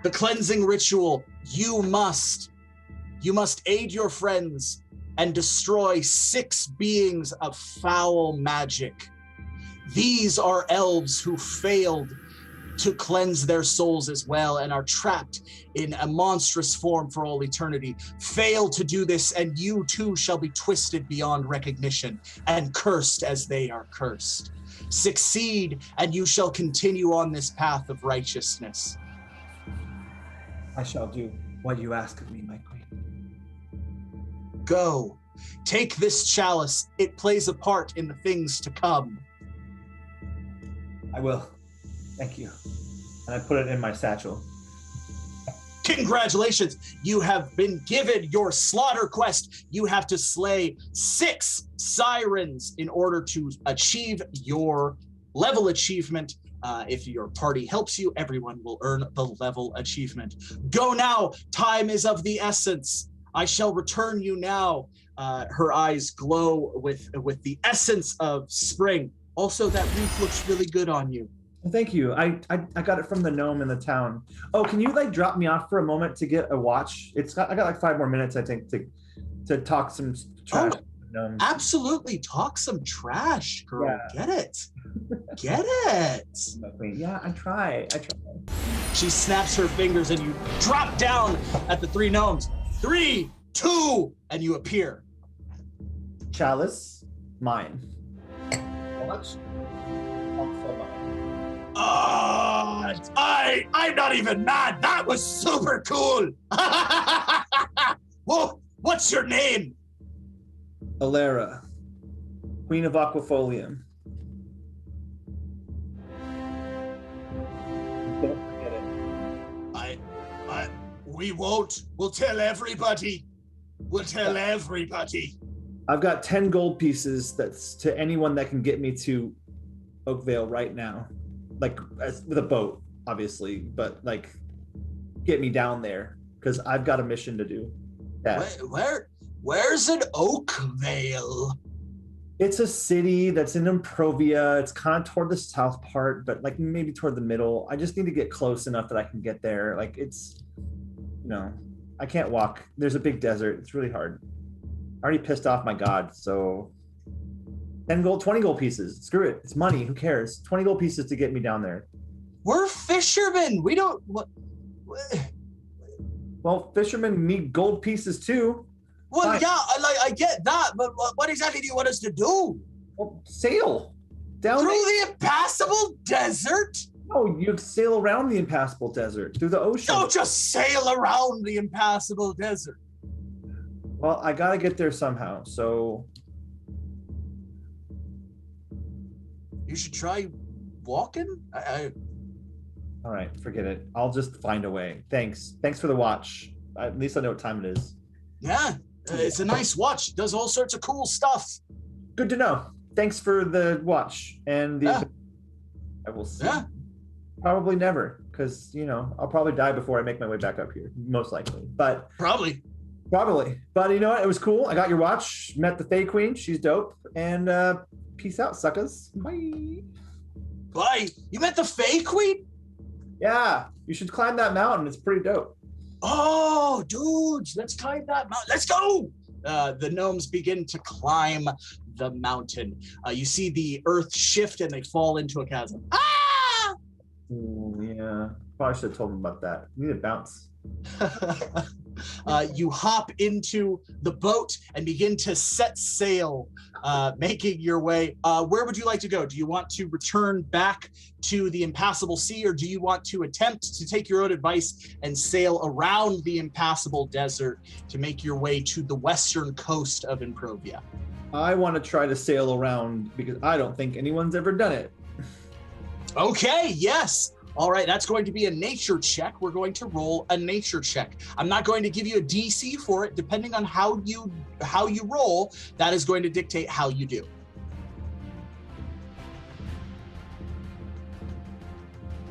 The cleansing ritual, you must aid your friends and destroy 6 beings of foul magic. These are elves who failed to cleanse their souls as well and are trapped in a monstrous form for all eternity. Fail to do this, and you too shall be twisted beyond recognition and cursed as they are cursed. Succeed, and you shall continue on this path of righteousness. I shall do what you ask of me, my queen. Go. Take this chalice. It plays a part in the things to come. I will. Thank you. And I put it in my satchel. Congratulations. You have been given your slaughter quest. You have to slay 6 sirens in order to achieve your level achievement. If your party helps you, everyone will earn the level achievement. Go now. Time is of the essence. I shall return you now. Her eyes glow with the essence of spring. Also, that wreath looks really good on you. Well, thank you. I got it from the gnome in the town. Oh, can you like drop me off for a moment to get a watch? I got like 5 more minutes, I think, to talk some trash. Oh, absolutely. Talk some trash, girl. Yeah. Get it. Get it. Yeah, I try. She snaps her fingers and you drop down at the 3 gnomes. 3, 2, and you appear. Chalice, mine. Watch, also mine. I'm not even mad. That was super cool. Whoa, what's your name? Alera, Queen of Aquafolium. Don't forget it. We won't. We'll tell everybody. I've got 10 gold pieces. That's to anyone that can get me to Oakvale right now. Like with a boat, obviously, but like get me down there because I've got a mission to do. Where's an Oakvale? It's a city that's in Improvia. It's kind of toward the south part, but like maybe toward the middle. I just need to get close enough that I can get there. Like it's, I can't walk. There's a big desert. It's really hard. I already pissed off my god, so 20 gold pieces. Screw it. It's money. Who cares? 20 gold pieces to get me down there. We're fishermen. We don't. What? Well, fishermen need gold pieces too. Well, Fine. yeah, I get that, but what exactly do you want us to do? Well, sail down through the impassable desert? No, you sail around the impassable desert through the ocean. Don't just sail around the impassable desert. Well, I gotta get there somehow, so you should try walking. All right, forget it. I'll just find a way. Thanks for the watch. At least I know what time it is. Yeah, it's a nice watch. It does all sorts of cool stuff. Good to know. Thanks for the watch and the. I will see. Yeah. Probably never, because I'll probably die before I make my way back up here, most likely. But probably. But you know what? It was cool. I got your watch. Met the Fae Queen. She's dope. And peace out, suckers. Bye. Bye. You met the Fae Queen? Yeah. You should climb that mountain. It's pretty dope. Oh, dudes, let's climb that mountain. Let's go. The gnomes begin to climb the mountain. You see the earth shift and they fall into a chasm. Ah! Yeah. Probably should have told them about that. You need to bounce. You hop into the boat and begin to set sail, making your way. Where would you like to go? Do you want to return back to the impassable sea, or do you want to attempt to take your own advice and sail around the impassable desert to make your way to the western coast of Improvia? I want to try to sail around because I don't think anyone's ever done it. Okay, yes. All right, that's going to be a nature check. We're going to roll a nature check. I'm not going to give you a DC for it. Depending on how you roll, that is going to dictate how you do.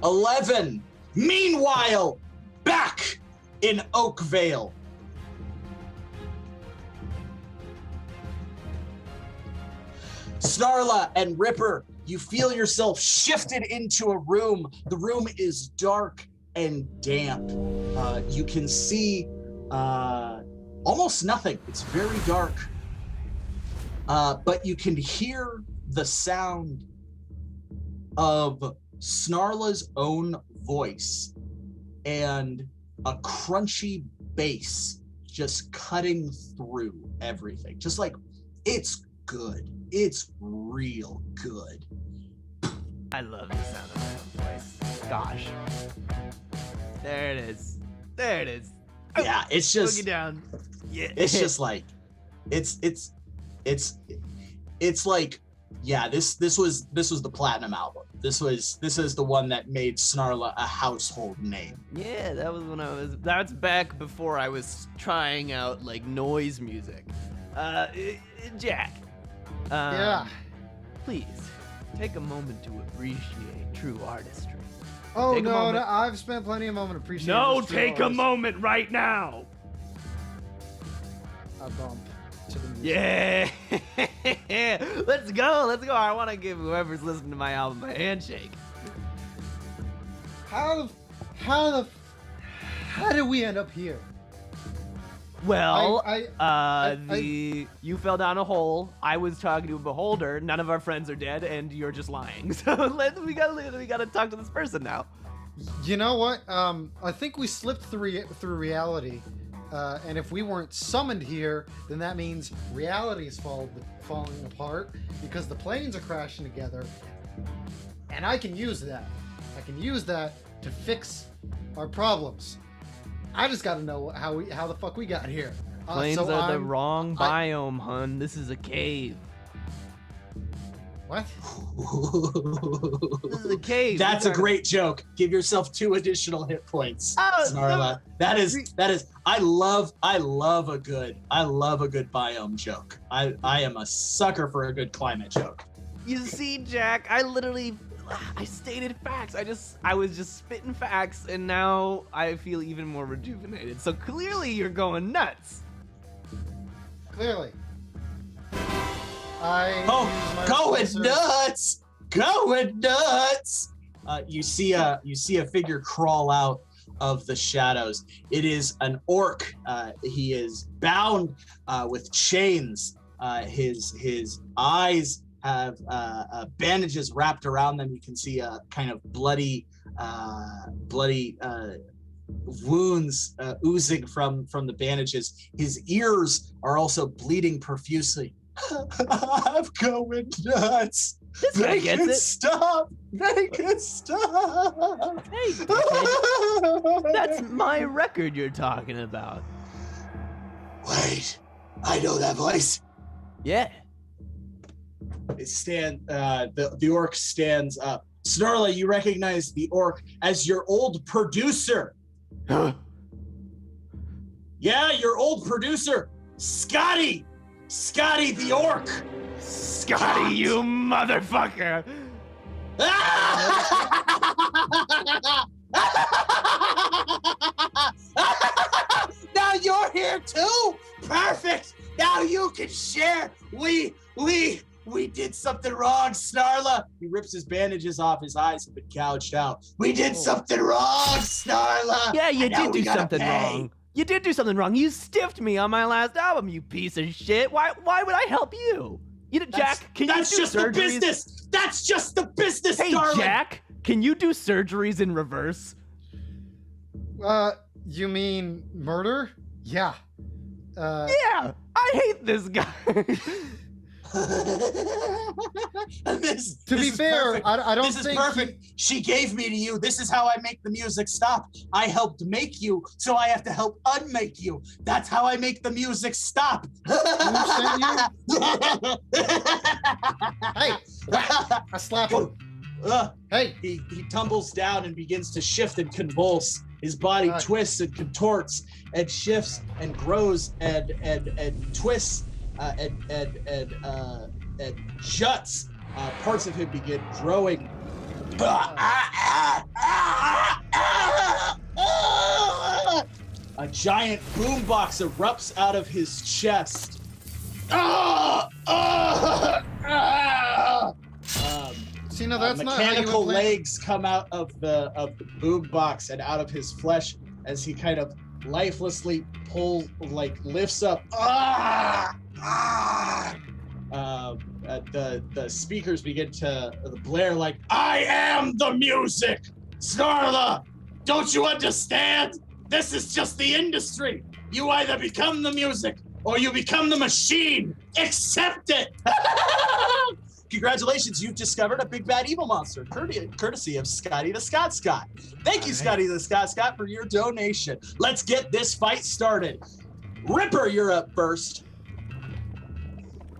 11. Meanwhile, back in Oakvale. Snarla and Ripper, you feel yourself shifted into a room. The room is dark and damp. You can see almost nothing. It's very dark. But you can hear the sound of Snarla's own voice and a crunchy bass just cutting through everything. Just like, it's good. It's real good. I love the sound of my own voice. Gosh. There it is. There it is. Yeah, it's just Boogie down. Yeah. It's just like it's like, yeah, this was the platinum album. This is the one that made Snarla a household name. Yeah, that was when that's back before I was trying out like noise music. Jack. Yeah. Please take a moment to appreciate true artistry. Oh, Take a no, moment. I've spent plenty of moment appreciating No, this take a artist. moment right now. A bump to the music. Yeah. Let's go. I want to give whoever's listening to my album a handshake. How did we end up here? Well, I- you fell down a hole. I was talking to a beholder. None of our friends are dead, and you're just lying. So we gotta talk to this person now. You know what? I think we slipped through reality, and if we weren't summoned here, then that means reality is falling apart because the planes are crashing together, and I can use that. I can use that to fix our problems. I just got to know how the fuck we got here. Planes So are the wrong biome, hun. This is a cave. What? This is a cave. That's a great joke. Give yourself 2 additional hit points, Oh, Snarla. That is. I love a good biome joke. I am a sucker for a good climate joke. You see, Jack, I stated facts. I was just spitting facts, and now I feel even more rejuvenated. So clearly you're going nuts. Clearly. Going nuts. You see a figure crawl out of the shadows. It is an orc. He is bound with chains. His eyes have bandages wrapped around them. You can see a kind of bloody wounds oozing from the bandages. His ears are also bleeding profusely. I'm going nuts. This guy gets it. Stop. Make it stop. Hey, dickhead. That's my record you're talking about. Wait, I know that voice. Yeah. The orc stands up. Snarla, you recognize the orc as your old producer. Yeah, your old producer, Scotty the orc. Scotty, you motherfucker. Now you're here too. Perfect. Now you can share. We did something wrong, Snarla. He rips his bandages off. His eyes have been gouged out. We did something wrong, Snarla. Yeah, you And now did we do gotta something pay. wrong. You did do something wrong. You stiffed me on my last album, you piece of shit. Why would I help you? Jack, can you do That's just surgeries? the business. That's just the business, Hey, darling. Jack, can you do surgeries in reverse? You mean murder? Yeah. Yeah, I hate this guy. To be fair, I don't This is think perfect. She gave me to you. This is how I make the music stop. I helped make you, so I have to help unmake you. That's how I make the music stop. sent you? Hey, I slap him. Hey! He tumbles down and begins to shift and convulse. His body twists and contorts and shifts and grows and twists and juts. Parts of him begin growing. A giant boombox erupts out of his chest. See, no, that's not mechanical legs come out of the boombox and out of his flesh as he kind of lifelessly lifts up. The speakers begin to blare like, "I am the music, Snarla! Don't you understand? This is just the industry. You either become the music or you become the machine. Accept it!" Congratulations, you've discovered a big bad evil monster, courtesy of Scotty the Scott Scott. Thank you, Scotty the Scott Scott, for your donation. Let's get this fight started. Ripper, you're up first.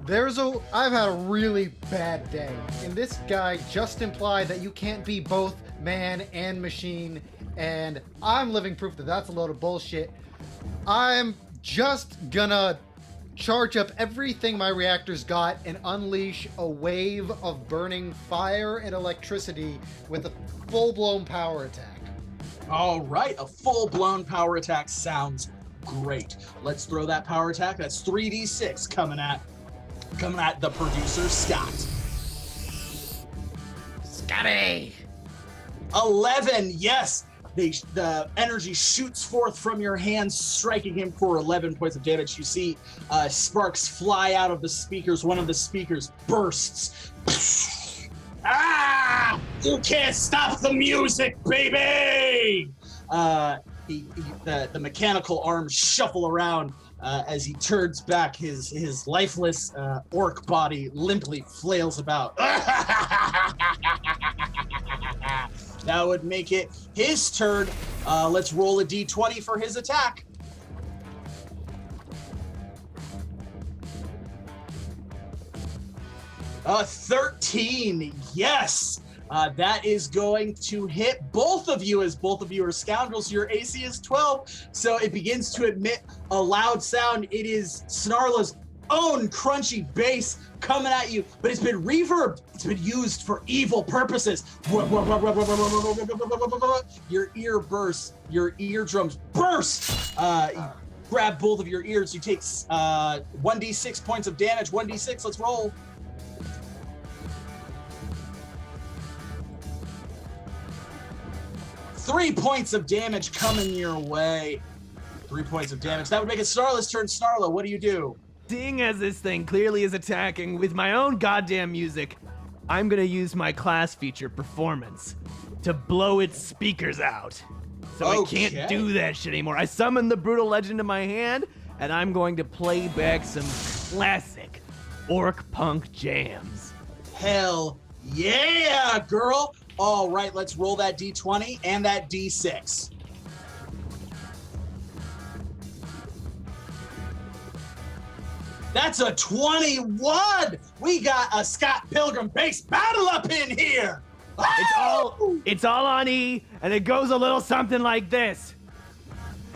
I've had a really bad day, and this guy just implied that you can't be both man and machine, and I'm living proof that that's a load of bullshit. I'm just gonna charge up everything my reactors got and unleash a wave of burning fire and electricity with a full-blown power attack. All right, a full-blown power attack sounds great. Let's throw that power attack. That's 3d6 coming at the producer, Scott. Scotty! 11, yes! The energy shoots forth from your hands, striking him for 11 points of damage. You see sparks fly out of the speakers. One of the speakers bursts. You can't stop the music, baby! The mechanical arms shuffle around as he turns back. His lifeless orc body limply flails about. That would make it his turn. Let's roll a d20 for his attack. A 13, yes! That is going to hit both of you, as both of you are scoundrels. Your AC is 12, so it begins to emit a loud sound. It is Snarla's own crunchy bass coming at you, but it's been reverbed. It's been used for evil purposes. Your ear bursts. Your eardrums burst. You grab both of your ears. You take 1d6 points of damage. 1d6, let's roll. Three points of damage coming your way. 3 points of damage. That would make it Snarla's turn. Snarla, what do you do? Seeing as this thing clearly is attacking with my own goddamn music, I'm gonna use my class feature, Performance, to blow its speakers out. So I can't do that shit anymore. I summon the Brutal Legend in my hand, and I'm going to play back some classic orc punk jams. Hell yeah, girl! All right, let's roll that d20 and that d6. That's a 21! We got a Scott Pilgrim bass battle up in here! It's all on E, and it goes a little something like this.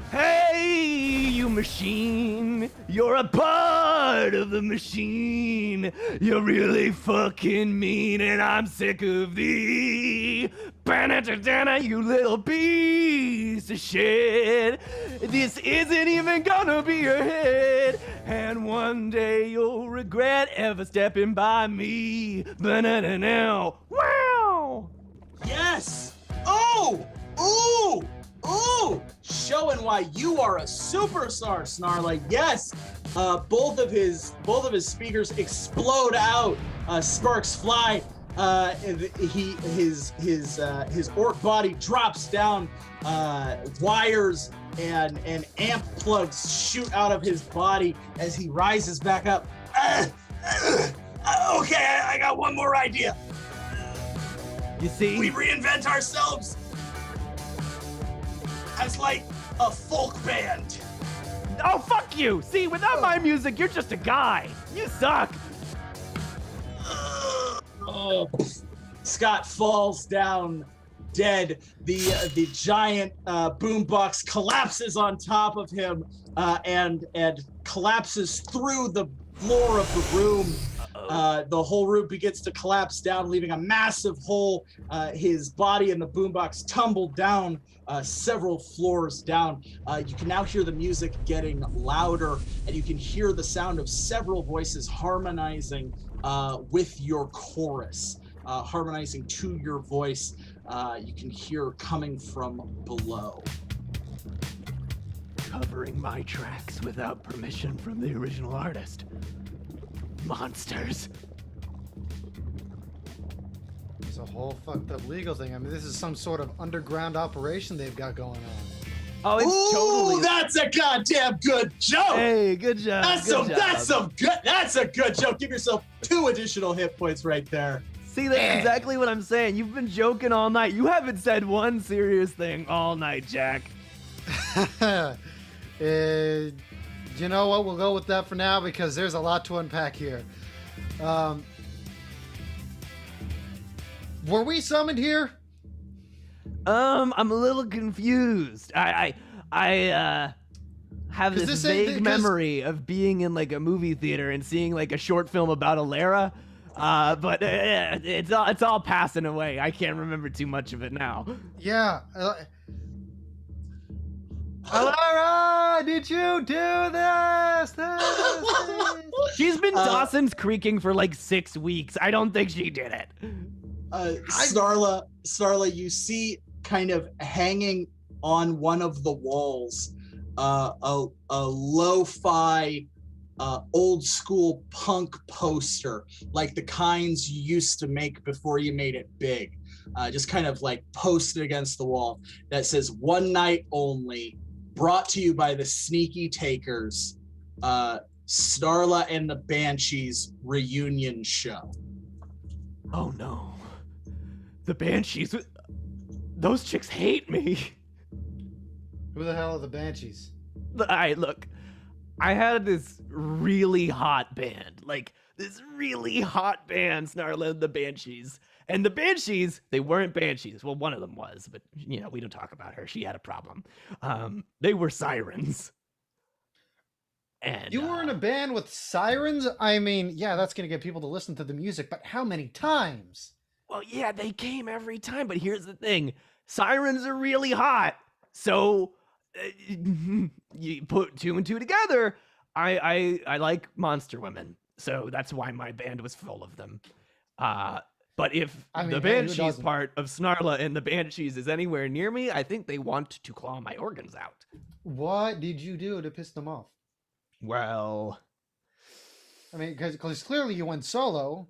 Hey, you machine, you're a part of the machine. You're really fucking mean, and I'm sick of thee. Banana, you little piece of shit. This isn't even gonna be your head, and one day you'll regret ever stepping by me. Banana now, wow! Yes! Oh! Ooh! Ooh! Showing why you are a superstar, Snarla. Yes! Both of his speakers explode out. Sparks fly. His orc body drops down. Wires and amp plugs shoot out of his body as he rises back up. Okay, I got one more idea. You see? We reinvent ourselves as like a folk band. Oh, fuck you! See, without my music, you're just a guy. You suck. Scott falls down dead. The giant boombox collapses on top of him and collapses through the floor of the room. The whole room begins to collapse down, leaving a massive hole. His body and the boombox tumble down several floors down. You can now hear the music getting louder, and you can hear the sound of several voices harmonizing with your chorus, harmonizing to your voice. You can hear coming from below. Covering my tracks without permission from the original artist. Monsters. It's a whole fucked up legal thing. I mean, this is some sort of underground operation they've got going on. Oh, it's Ooh, totally. that's a goddamn good joke. Hey, good job. That's a good joke. Give yourself 2 additional hit points right there. See, that's exactly what I'm saying. You've been joking all night. You haven't said one serious thing all night, Jack. You know what? We'll go with that for now because there's a lot to unpack here. Were we summoned here? I'm a little confused. I have this vague memory of being in like a movie theater and seeing like a short film about Alera. But it's all passing away. I can't remember too much of it now. Yeah. Alera, did you do this? She's been Dawson's Creeking for like 6 weeks. I don't think she did it. Snarla, you see kind of hanging on one of the walls a lo-fi old school punk poster, like the kinds you used to make before you made it big. Just kind of like posted against the wall that says "One Night Only," brought to you by the Sneaky Takers, Snarla and the Banshees reunion show. Oh no. The Banshees, those chicks hate me. Who the hell are the Banshees? Look, I had this really hot band, Snarla and the Banshees. And the Banshees, they weren't Banshees. Well, one of them was, but, you know, we don't talk about her. She had a problem. They were sirens. And you were in a band with sirens? I mean, yeah, that's going to get people to listen to the music, but how many times? Well, yeah, they came every time, but here's the thing. Sirens are really hot. So you put 2 and 2 together. I like monster women. So that's why my band was full of them. But if the Banshees part of Snarla and the Banshees is anywhere near me, I think they want to claw my organs out. What did you do to piss them off? Well, I mean, because clearly you went solo.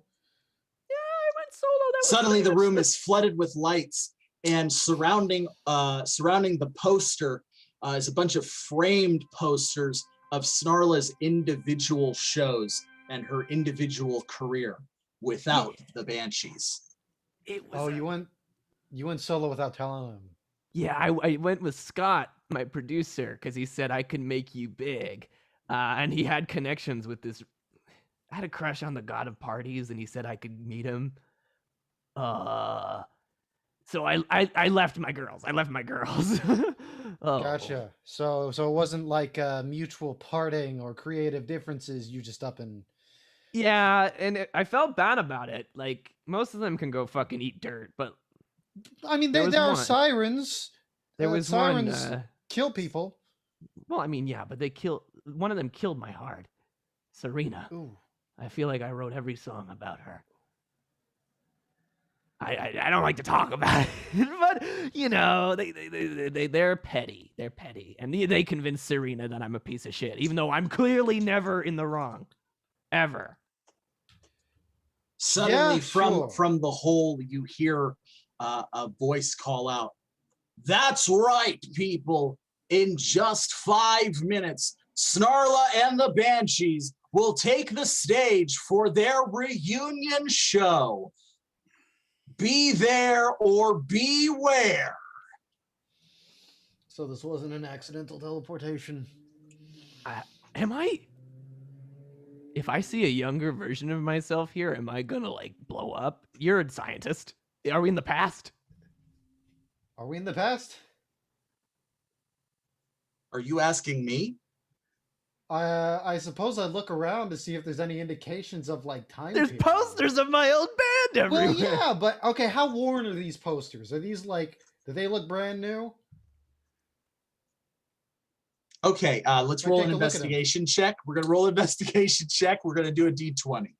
Yeah, I went solo. Suddenly the room is flooded with lights, and surrounding the poster is a bunch of framed posters of Snarla's individual shows and her individual career without the Banshees. You went solo without telling him. Yeah, I went with Scott, my producer, because he said I could make you big. And he had connections with this. I had a crush on the god of parties, and he said I could meet him. So I left my girls. Oh. Gotcha. So it wasn't like mutual parting or creative differences. You just up and. Yeah, and I felt bad about it. Like, most of them can go fucking eat dirt, but I mean, there are sirens. There was sirens one. Kill people. Well, I mean, yeah, but one of them killed my heart. Serena. Ooh. I feel like I wrote every song about her. I don't like to talk about it, but you know, they're petty. They're petty, and they convince Serena that I'm a piece of shit, even though I'm clearly never in the wrong, ever. Suddenly, from the hole, you hear a voice call out, "That's right, people! In just 5 minutes, Snarla and the Banshees will take the stage for their reunion show. Be there or beware." So this wasn't an accidental teleportation. If I see a younger version of myself here, am I gonna like blow up? You're a scientist. Are we in the past? Are we in the past? Are you asking me? I suppose I look around to see if there's any indications of like time. There's period. posters of my old band everywhere. Well, yeah, but okay. How worn are these posters? Are these like? Do they look brand new? Okay, let's roll an investigation check. We're gonna roll an investigation check. We're gonna do a D20.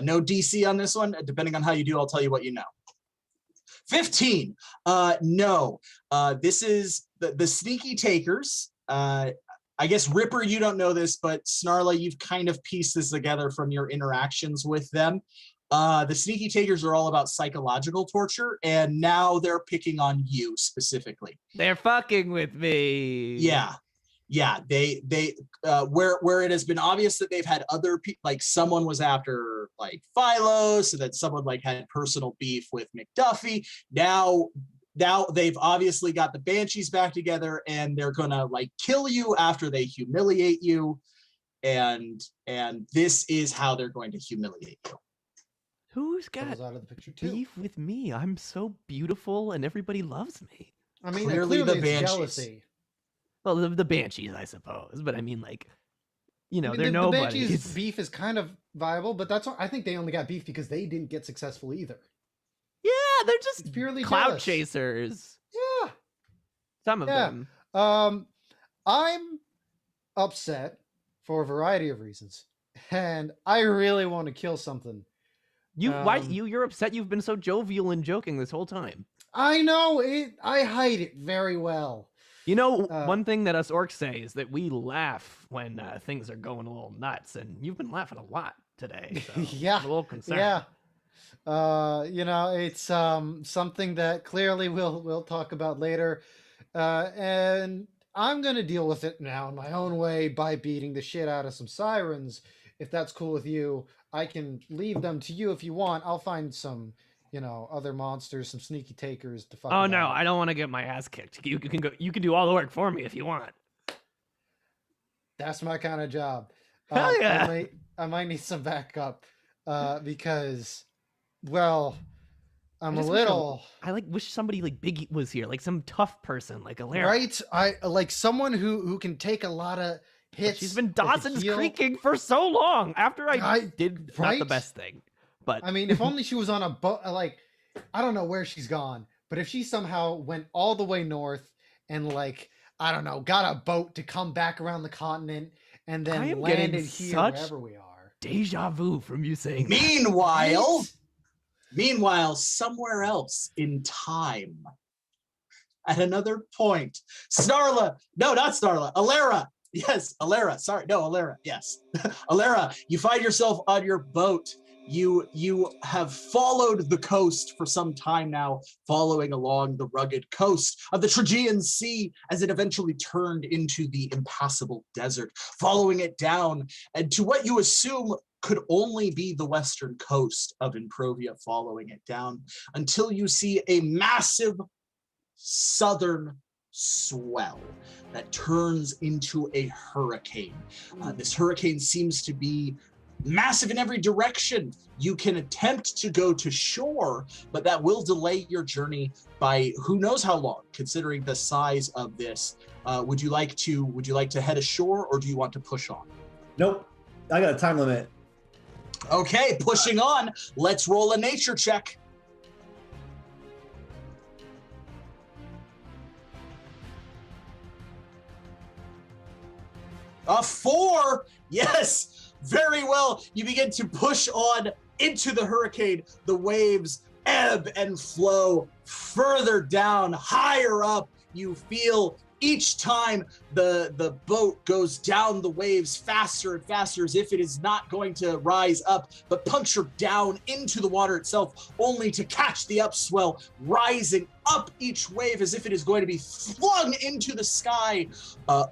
No DC on this one. Depending on how you do, I'll tell you what you know. 15. No. This is the sneaky takers. I guess Ripper, you don't know this, but Snarla, you've kind of pieced this together from your interactions with them. The sneaky takers are all about psychological torture, and now they're picking on you specifically. They're fucking with me. Yeah. They where it has been obvious that they've had other people, like someone was after like Philo, so that someone like had personal beef with McDuffie. Now they've obviously got the Banshees back together, and they're gonna like kill you after they humiliate you, and this is how they're going to humiliate you. Who's got out of the picture too. beef with me? I'm so beautiful, and everybody loves me. I mean, Clearly the it's Banshees. jealousy. Well, the Banshees, I suppose, but I mean, like, you know, I mean, they're the nobody. Banshees' beef is kind of viable, but that's I think they only got beef because they didn't get successful either. Yeah, they're just It's purely clout jealous. chasers. Yeah. Some of them. I'm upset for a variety of reasons, and I really want to kill something. You're upset. You've been so jovial and joking this whole time. I know it. I hide it very well. You know, one thing that us orcs say is that we laugh when things are going a little nuts, and you've been laughing a lot today. So Yeah. I'm a little concerned. Yeah. You know, it's something that clearly we'll talk about later, and I'm gonna deal with it now in my own way by beating the shit out of some sirens. If that's cool with you, I can leave them to you if you want. I'll find some, other monsters, some sneaky takers to fuck. Oh them no, out. I don't want to get my ass kicked. You can go. You can do all the work for me if you want. That's my kind of job. Hell yeah. I might need some backup because, well, I'm a little. I wish somebody like big was here, like some tough person, like Alera. Right, I like someone who can take a lot of hits. She's been with the Dawson's heel. Creeking for so long. After I did not the right? best thing, but I mean, if only she was on a boat. Like, I don't know where she's gone, but if she somehow went all the way north and I don't know, got a boat to come back around the continent and I then am landed getting here such wherever we are. deja vu from you saying that. Meanwhile, somewhere else in time, at another point, Snarla, no, not Snarla, Alera. Yes, Alera. Sorry, no, Alera. Yes, Alera. You find yourself on your boat. You have followed the coast for some time now, following along the rugged coast of the Trajean Sea as it eventually turned into the impassable desert, following it down and to what you assume could only be the western coast of Improvia, following it down until you see a massive southern swell that turns into a hurricane. This hurricane seems to be massive in every direction. You can attempt to go to shore, but that will delay your journey by who knows how long, considering the size of this. Would you like to head ashore, or do you want to push on? Nope. I got a time limit. Okay, pushing on. Let's roll a nature check. A 4. Yes. Very well. You begin to push on into the hurricane. The waves ebb and flow further down, higher up. You feel each time the boat goes down the waves faster and faster, as if it is not going to rise up, but puncture down into the water itself, only to catch the upswell, rising up each wave as if it is going to be flung into the sky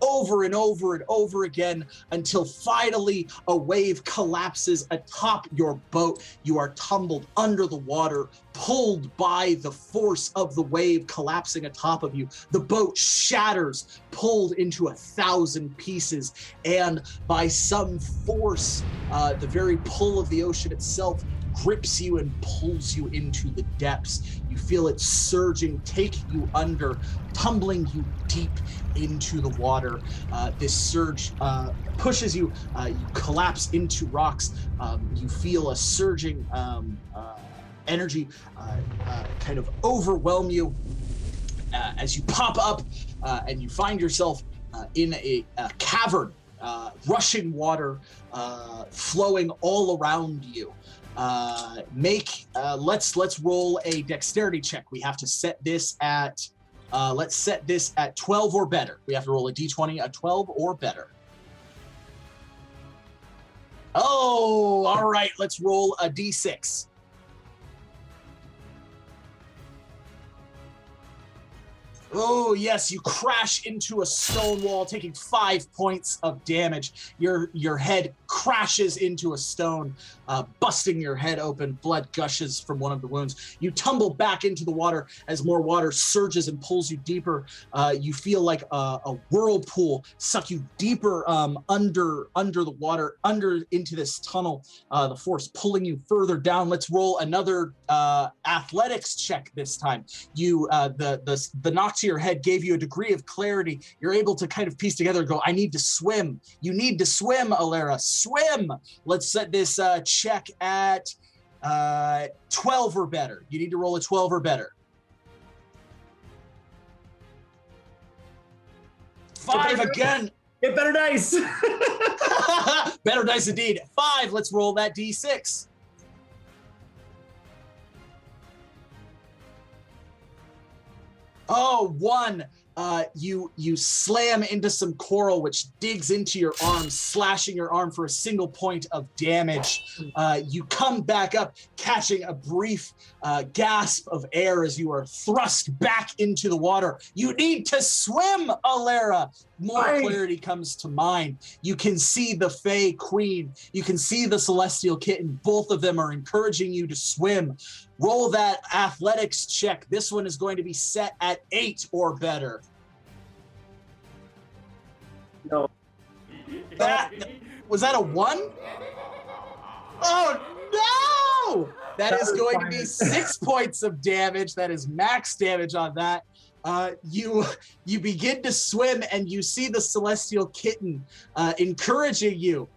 over and over and over again, until finally a wave collapses atop your boat. You are tumbled under the water, pulled by the force of the wave collapsing atop of you. The boat shatters, pulled into 1,000 pieces, and by some force, the very pull of the ocean itself grips you and pulls you into the depths. You feel it surging, taking you under, tumbling you deep into the water. This surge pushes you, you collapse into rocks. You feel a surging energy kind of overwhelm you as you pop up and you find yourself in a cavern, rushing water flowing all around you. Let's roll a dexterity check. We have to set this at let's set this at 12 or better. We have to roll a d20 at 12 or better. Oh, all right, let's roll a d6. Oh, yes, you crash into a stone wall, taking 5 points of damage. Your head crashes into a stone, busting your head open. Blood gushes from one of the wounds. You tumble back into the water as more water surges and pulls you deeper. You feel like a whirlpool suck you deeper under the water, under into this tunnel. The force pulling you further down. Let's roll another athletics check this time. You the knock to your head gave you a degree of clarity. You're able to kind of piece together and go, I need to swim. You need to swim, Alera. Swim. Let's set this check at 12 or better. You need to roll a 12 or better. 5 again. Get better dice. Better dice indeed. 5. Let's roll that d6. Oh, 1. You slam into some coral, which digs into your arm, slashing your arm for a single point of damage. You come back up, catching a brief gasp of air as you are thrust back into the water. You need to swim, Alera. More clarity comes to mind. You can see the Fey Queen. You can see the Celestial Kitten. Both of them are encouraging you to swim. Roll that athletics check. This one is going to be set at 8 or better. No. Was that a 1? Oh no! That is going to be 6 points of damage. That is max damage on that. You begin to swim and you see the Celestial Kitten encouraging you.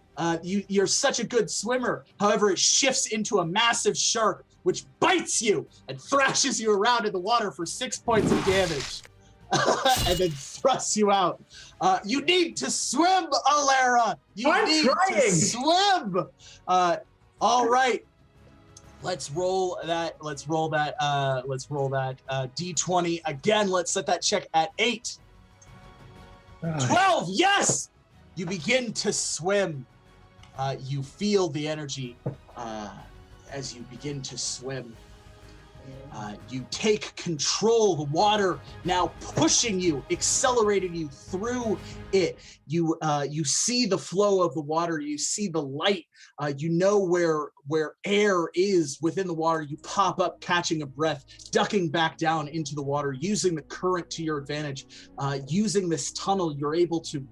You're such a good swimmer. However, it shifts into a massive shark, which bites you and thrashes you around in the water for 6 points of damage. And then thrusts you out. You need to swim, Alera. I'm need trying to swim. All right. Let's roll that D20 again. Let's set that check at 8. 12. Yes. You begin to swim. You feel the energy as you begin to swim. You take control. The water now pushing you, accelerating you through it. You see the flow of the water. You see the light. You know where air is within the water. You pop up, catching a breath, ducking back down into the water, using the current to your advantage. Using this tunnel, you're able to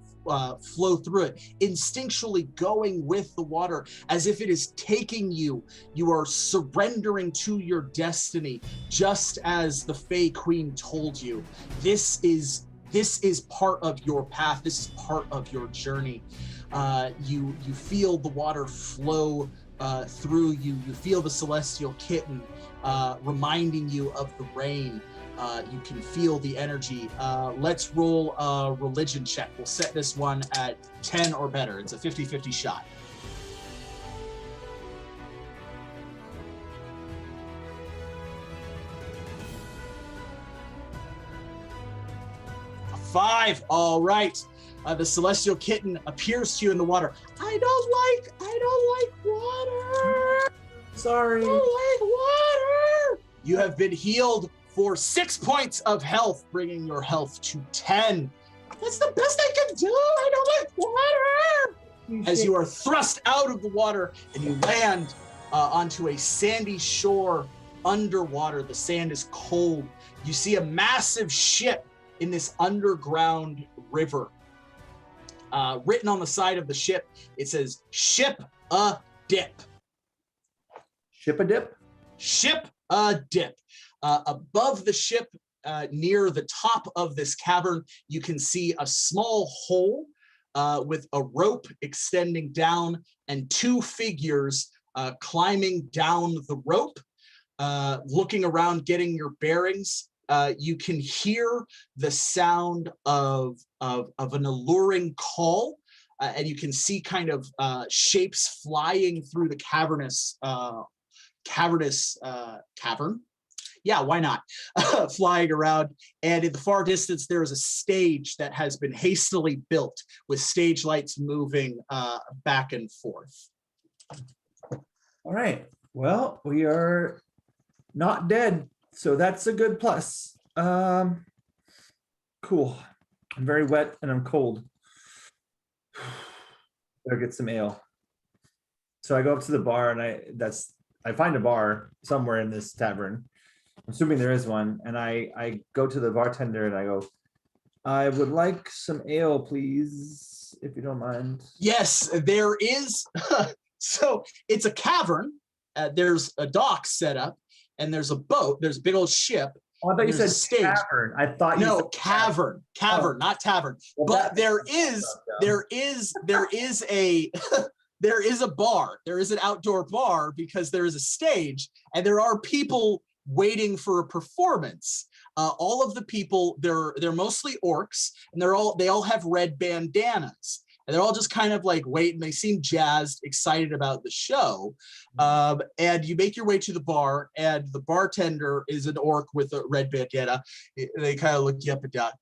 flow through it, instinctually going with the water as if it is taking you. You are surrendering to your destiny, just as the Fey Queen told you. This is part of your path. This is part of your journey. You feel the water flow through you. You feel the Celestial Kitten reminding you of the rain. You can feel the energy. Let's roll a religion check. We'll set this one at 10 or better. It's a 50-50 shot. A 5. All right. The Celestial Kitten appears to you in the water. I don't like water. Sorry. I don't like water. You have been healed for 6 points of health, bringing your health to 10. That's the best I can do. I don't like water. As you are thrust out of the water and you land onto a sandy shore underwater. The sand is cold. You see a massive ship in this underground river. Written on the side of the ship, it says, "Ship a dip." Ship a dip? Ship a dip. Above the ship, near the top of this cavern, you can see a small hole with a rope extending down and two figures climbing down the rope. Looking around, getting your bearings, you can hear the sound of an alluring call, and you can see kind of shapes flying through the cavern. Yeah, why not? Flying around. And in the far distance, there is a stage that has been hastily built with stage lights moving back and forth. All right. Well, we are not dead, so that's a good plus. Cool. I'm very wet and I'm cold. Better get some ale. So I go up to the bar and I find a bar somewhere in this tavern. I'm assuming there is one, and I go to the bartender and I go, I would like some ale, please, if you don't mind. Yes, there is. So it's a cavern. There's a dock set up, and there's a boat. There's a big old ship. Oh, I thought you said stage. Tavern. I thought you said cavern, not tavern. Well, but there is a there is a bar. There is an outdoor bar because there is a stage, and there are people waiting for a performance. All of the people, they're mostly orcs, and they all have red bandanas. And they're all just kind of like waiting. They seem jazzed, excited about the show. And you make your way to the bar, and the bartender is an orc with a red bandana. They kind of look you up and down.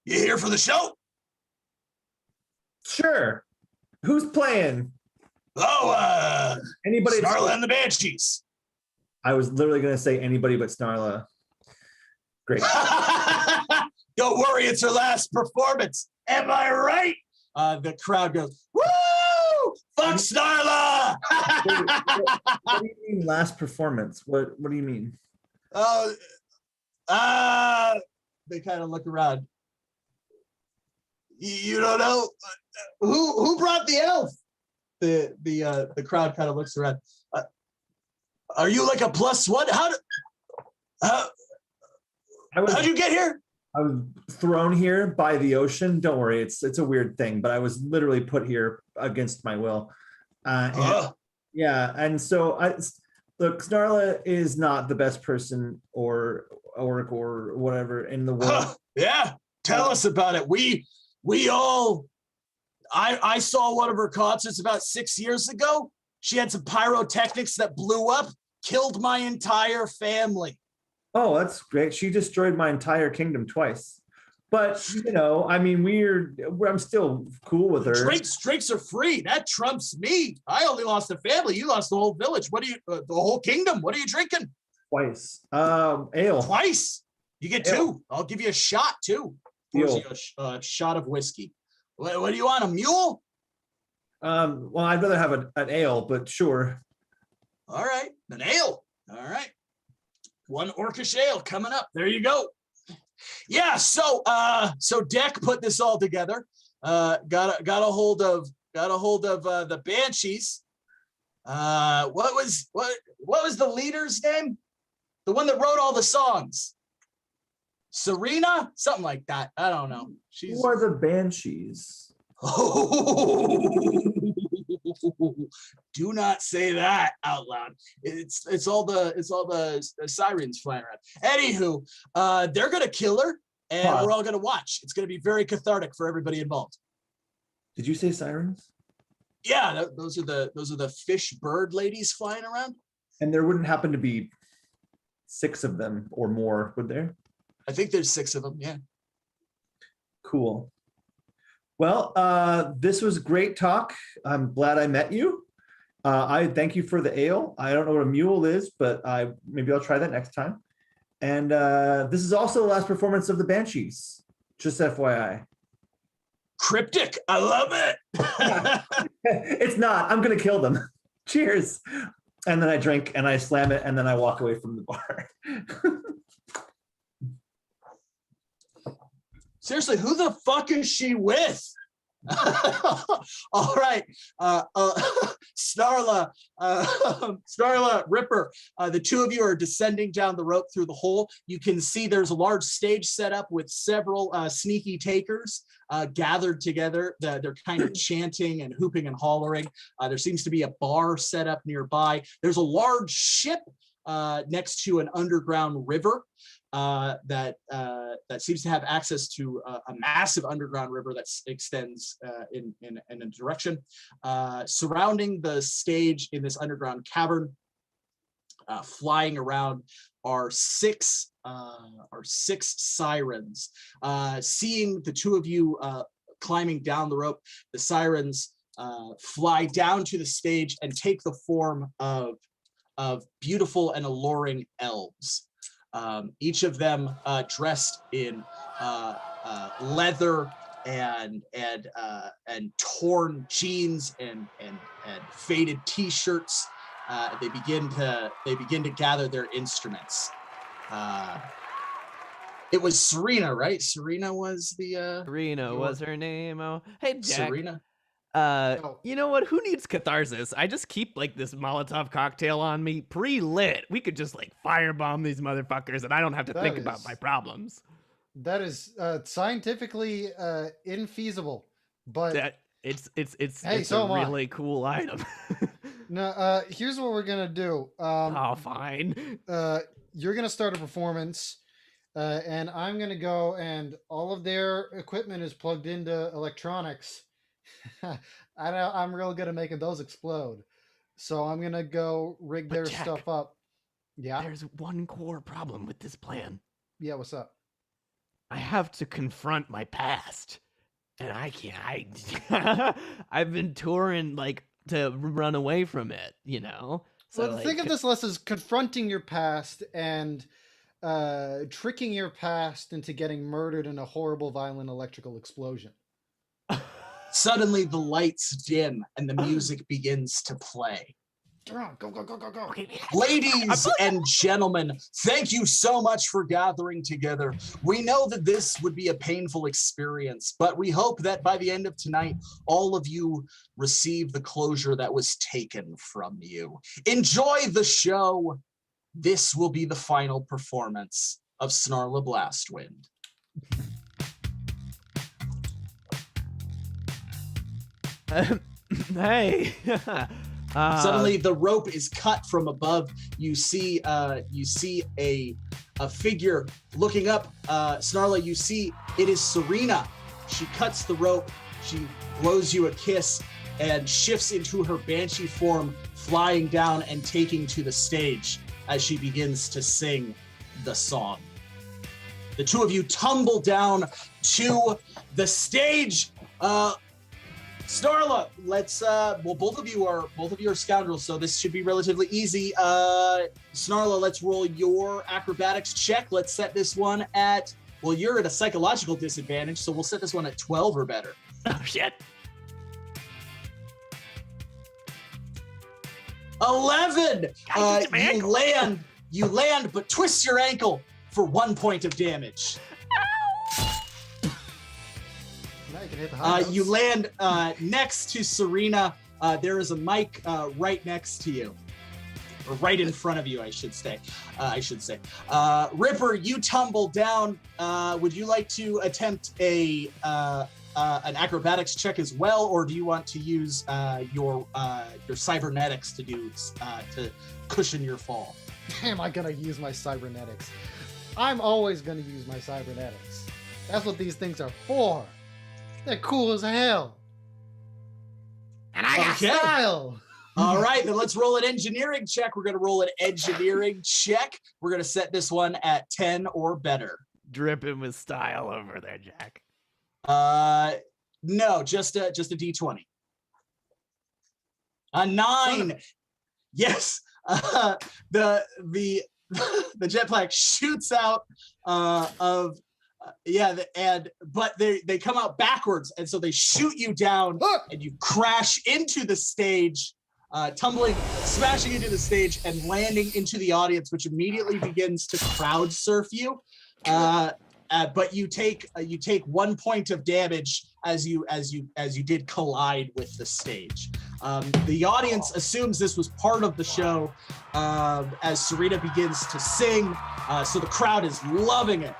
You here for the show? Sure. Who's playing? Oh, Anybody? Snarla and the Banshees. I was literally going to say anybody but Snarla. Great. Don't worry, it's her last performance. Am I right? The crowd goes, woo! Fuck Snarla! What do you mean last performance? What do you mean? They kind of look around. You don't know who brought the elf? The crowd kind of looks around. Are you like a +1? How'd you get here? I was thrown here by the ocean. Don't worry, it's a weird thing, but I was literally put here against my will. Yeah, and so look, Snarla is not the best person or orc or whatever in the world. Yeah, tell us about it. I saw one of her concerts about 6 years ago. She had some pyrotechnics that blew up, killed my entire family. Oh, that's great. She destroyed my entire kingdom twice. But, I mean, I'm still cool with her. Drinks are free. That trumps me. I only lost a family. You lost the whole village. The whole kingdom? What are you drinking? Twice. Ale. Twice? You get Ale. 2. I'll give you a shot, too. A shot of whiskey. What do you want, a mule? Well, I'd rather have an ale, but sure. All right, an ale. All right. One orcish ale coming up. There you go. Yeah, so Deck put this all together. Got a hold of the Banshees. What was the leader's name? The one that wrote all the songs. Serena? Something like that. I don't know. Who are the Banshees? Oh, do not say that out loud. It's all the sirens flying around. Anywho, they're gonna kill her, and we're all gonna watch. It's gonna be very cathartic for everybody involved. Did you say sirens? Yeah, those are the fish bird ladies flying around. And there wouldn't happen to be 6 of them or more, would there? I think there's 6 of them. Yeah. Cool. Well, this was great talk. I'm glad I met you. I thank you for the ale. I don't know what a mule is, but maybe I'll try that next time. And this is also the last performance of the Banshees. Just FYI. Cryptic. I love it. It's not. I'm going to kill them. Cheers. And then I drink and I slam it and then I walk away from the bar. Seriously, who the fuck is she with? All right, Snarla, Snarla, Ripper, the two of you are descending down the rope through the hole. You can see there's a large stage set up with several sneaky takers gathered together. They're kind of chanting and hooping and hollering. There seems to be a bar set up nearby. There's a large ship next to an underground river that seems to have access to a massive underground river that extends in a direction. Surrounding the stage in this underground cavern, flying around are six sirens. Seeing the two of you climbing down the rope, the sirens fly down to the stage and take the form of beautiful and alluring elves. Each of them dressed in leather and torn jeans and faded T-shirts. They begin to gather their instruments. It was Serena, right? Serena was the Serena was her name. Oh, hey Jack. Serena. You know what? Who needs catharsis? I just keep like this Molotov cocktail on me, pre-lit. We could just like firebomb these motherfuckers, and I don't have to think about my problems. That is scientifically infeasible, but it's hey, a really cool item. No, here's what we're gonna do. Oh, fine. You're gonna start a performance, and I'm gonna go, and all of their equipment is plugged into electronics. I'm real good at making those explode, so I'm gonna go rig their Jack, stuff up. Yeah. There's one core problem with this plan. Yeah. What's up? I have to confront my past, and I can't. I've been touring like to run away from it, you know. So well, think of this less as confronting your past and tricking your past into getting murdered in a horrible, violent electrical explosion. Suddenly the lights dim and the music begins to play. Go, go, go, go, go. Ladies and gentlemen, thank you so much for gathering together. We know that this would be a painful experience, but we hope that by the end of tonight, all of you receive the closure that was taken from you. Enjoy the show. This will be the final performance of Snarla Blastwind. Hey. Suddenly the rope is cut from above. You see a figure looking up. Snarla, you see it is Serena. She cuts the rope, she blows you a kiss, and shifts into her banshee form, flying down and taking to the stage as she begins to sing the song. The two of you tumble down to the stage. Snarla, let's both of you are scoundrels, so this should be relatively easy. Snarla, let's roll your acrobatics check. Let's set this one at, well, you're at a psychological disadvantage, so we'll set this one at 12 or better. Oh shit. 11. You land, but twist your ankle for 1 point of damage. You land next to Serena. There is a mic right next to you, or right in front of you, I should say. Ripper, you tumble down. Would you like to attempt an acrobatics check as well, or do you want to use your cybernetics to cushion your fall? Am I gonna use my cybernetics? I'm always gonna use my cybernetics. That's what these things are for. They're cool as hell. And I got style. All right, then let's roll an engineering check. We're going to roll an engineering check. We're going to set this one at 10 or better. Dripping with style over there, Jack. No, just a D20. A 9. Yes. The jetpack shoots out but they come out backwards, and so they shoot you down, and you crash into the stage, smashing into the stage and landing into the audience, which immediately begins to crowd surf you. but you take 1 point of damage as you did collide with the stage. The audience assumes this was part of the show as Serena begins to sing, so the crowd is loving it.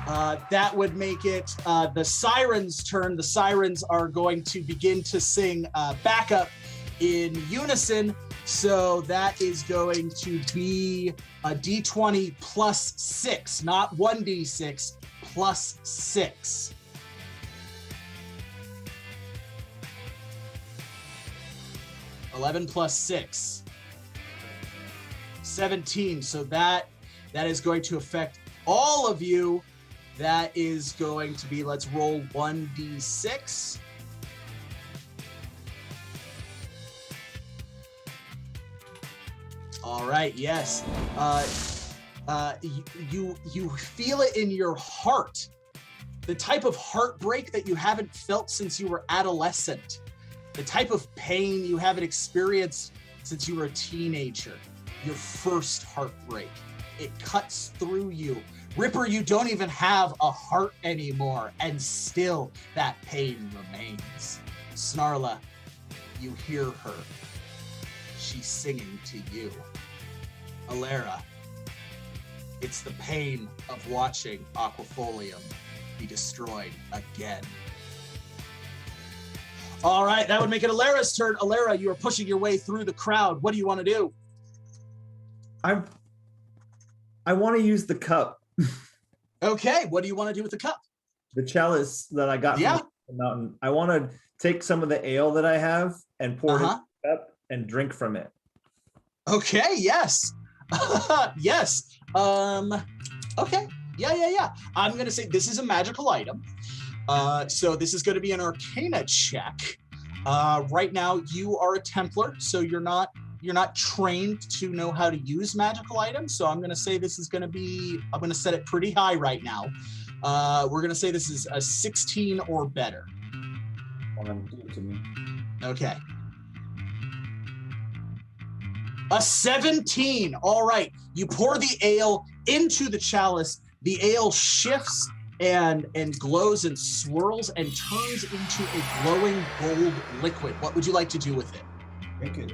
That would make it the Sirens' turn. The Sirens are going to begin to sing backup in unison. So that is going to be a d20 plus 6, not 1d6, plus 6. (11 plus 6). 17. So that is going to affect all of you. That is going to be, let's roll 1d6. All right, yes. You feel it in your heart. The type of heartbreak that you haven't felt since you were adolescent. The type of pain you haven't experienced since you were a teenager. Your first heartbreak. It cuts through you. Ripper, you don't even have a heart anymore, and still that pain remains. Snarla, you hear her. She's singing to you. Alera, it's the pain of watching Aquafolium be destroyed again. All right, that would make it Alera's turn. Alera, you are pushing your way through the crowd. What do you want to do? I want to use the cup. Okay, what do you want to do with the cup? The chalice that I got from the mountain. I want to take some of the ale that I have and pour it in the cup and drink from it. Okay, yes. Yes. Okay. Yeah. I'm going to say this is a magical item. So this is going to be an Arcana check. Right now you are a Templar, so you're not trained to know how to use magical items. So I'm going to say this is going to be, I'm going to set it pretty high right now. We're going to say this is a 16 or better. Do it to me. Okay. A 17. All right. You pour the ale into the chalice. The ale shifts and glows and swirls and turns into a glowing gold liquid. What would you like to do with it? Drink it.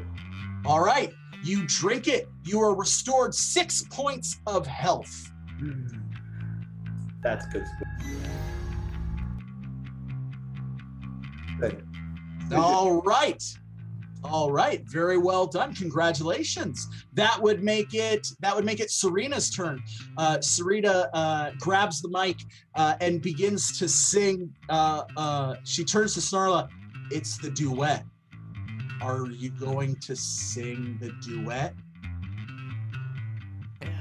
All right. You drink it. You are restored 6 points of health. That's good. Good. All right. All right, very well done. Congratulations. That would make it Serena's turn. Serena grabs the mic and begins to sing. She turns to Snarla. It's the duet. Are you going to sing the duet?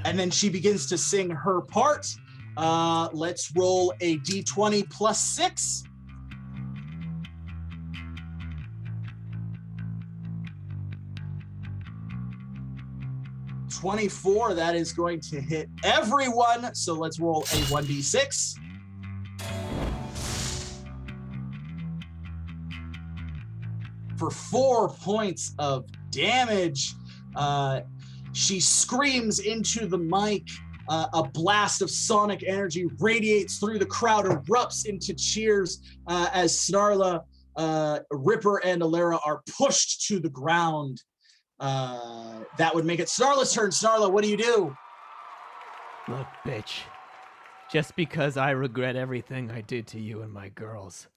And then she begins to sing her part. Let's roll a d20 plus 6. 24, that is going to hit everyone. So let's roll a 1d6. For 4 points of damage, she screams into the mic. A blast of sonic energy radiates through the crowd, erupts into cheers as Snarla, Ripper, and Alera are pushed to the ground. That would make it Snarla's turn. Snarla, what do you do? Look, bitch. Just because I regret everything I did to you and my girls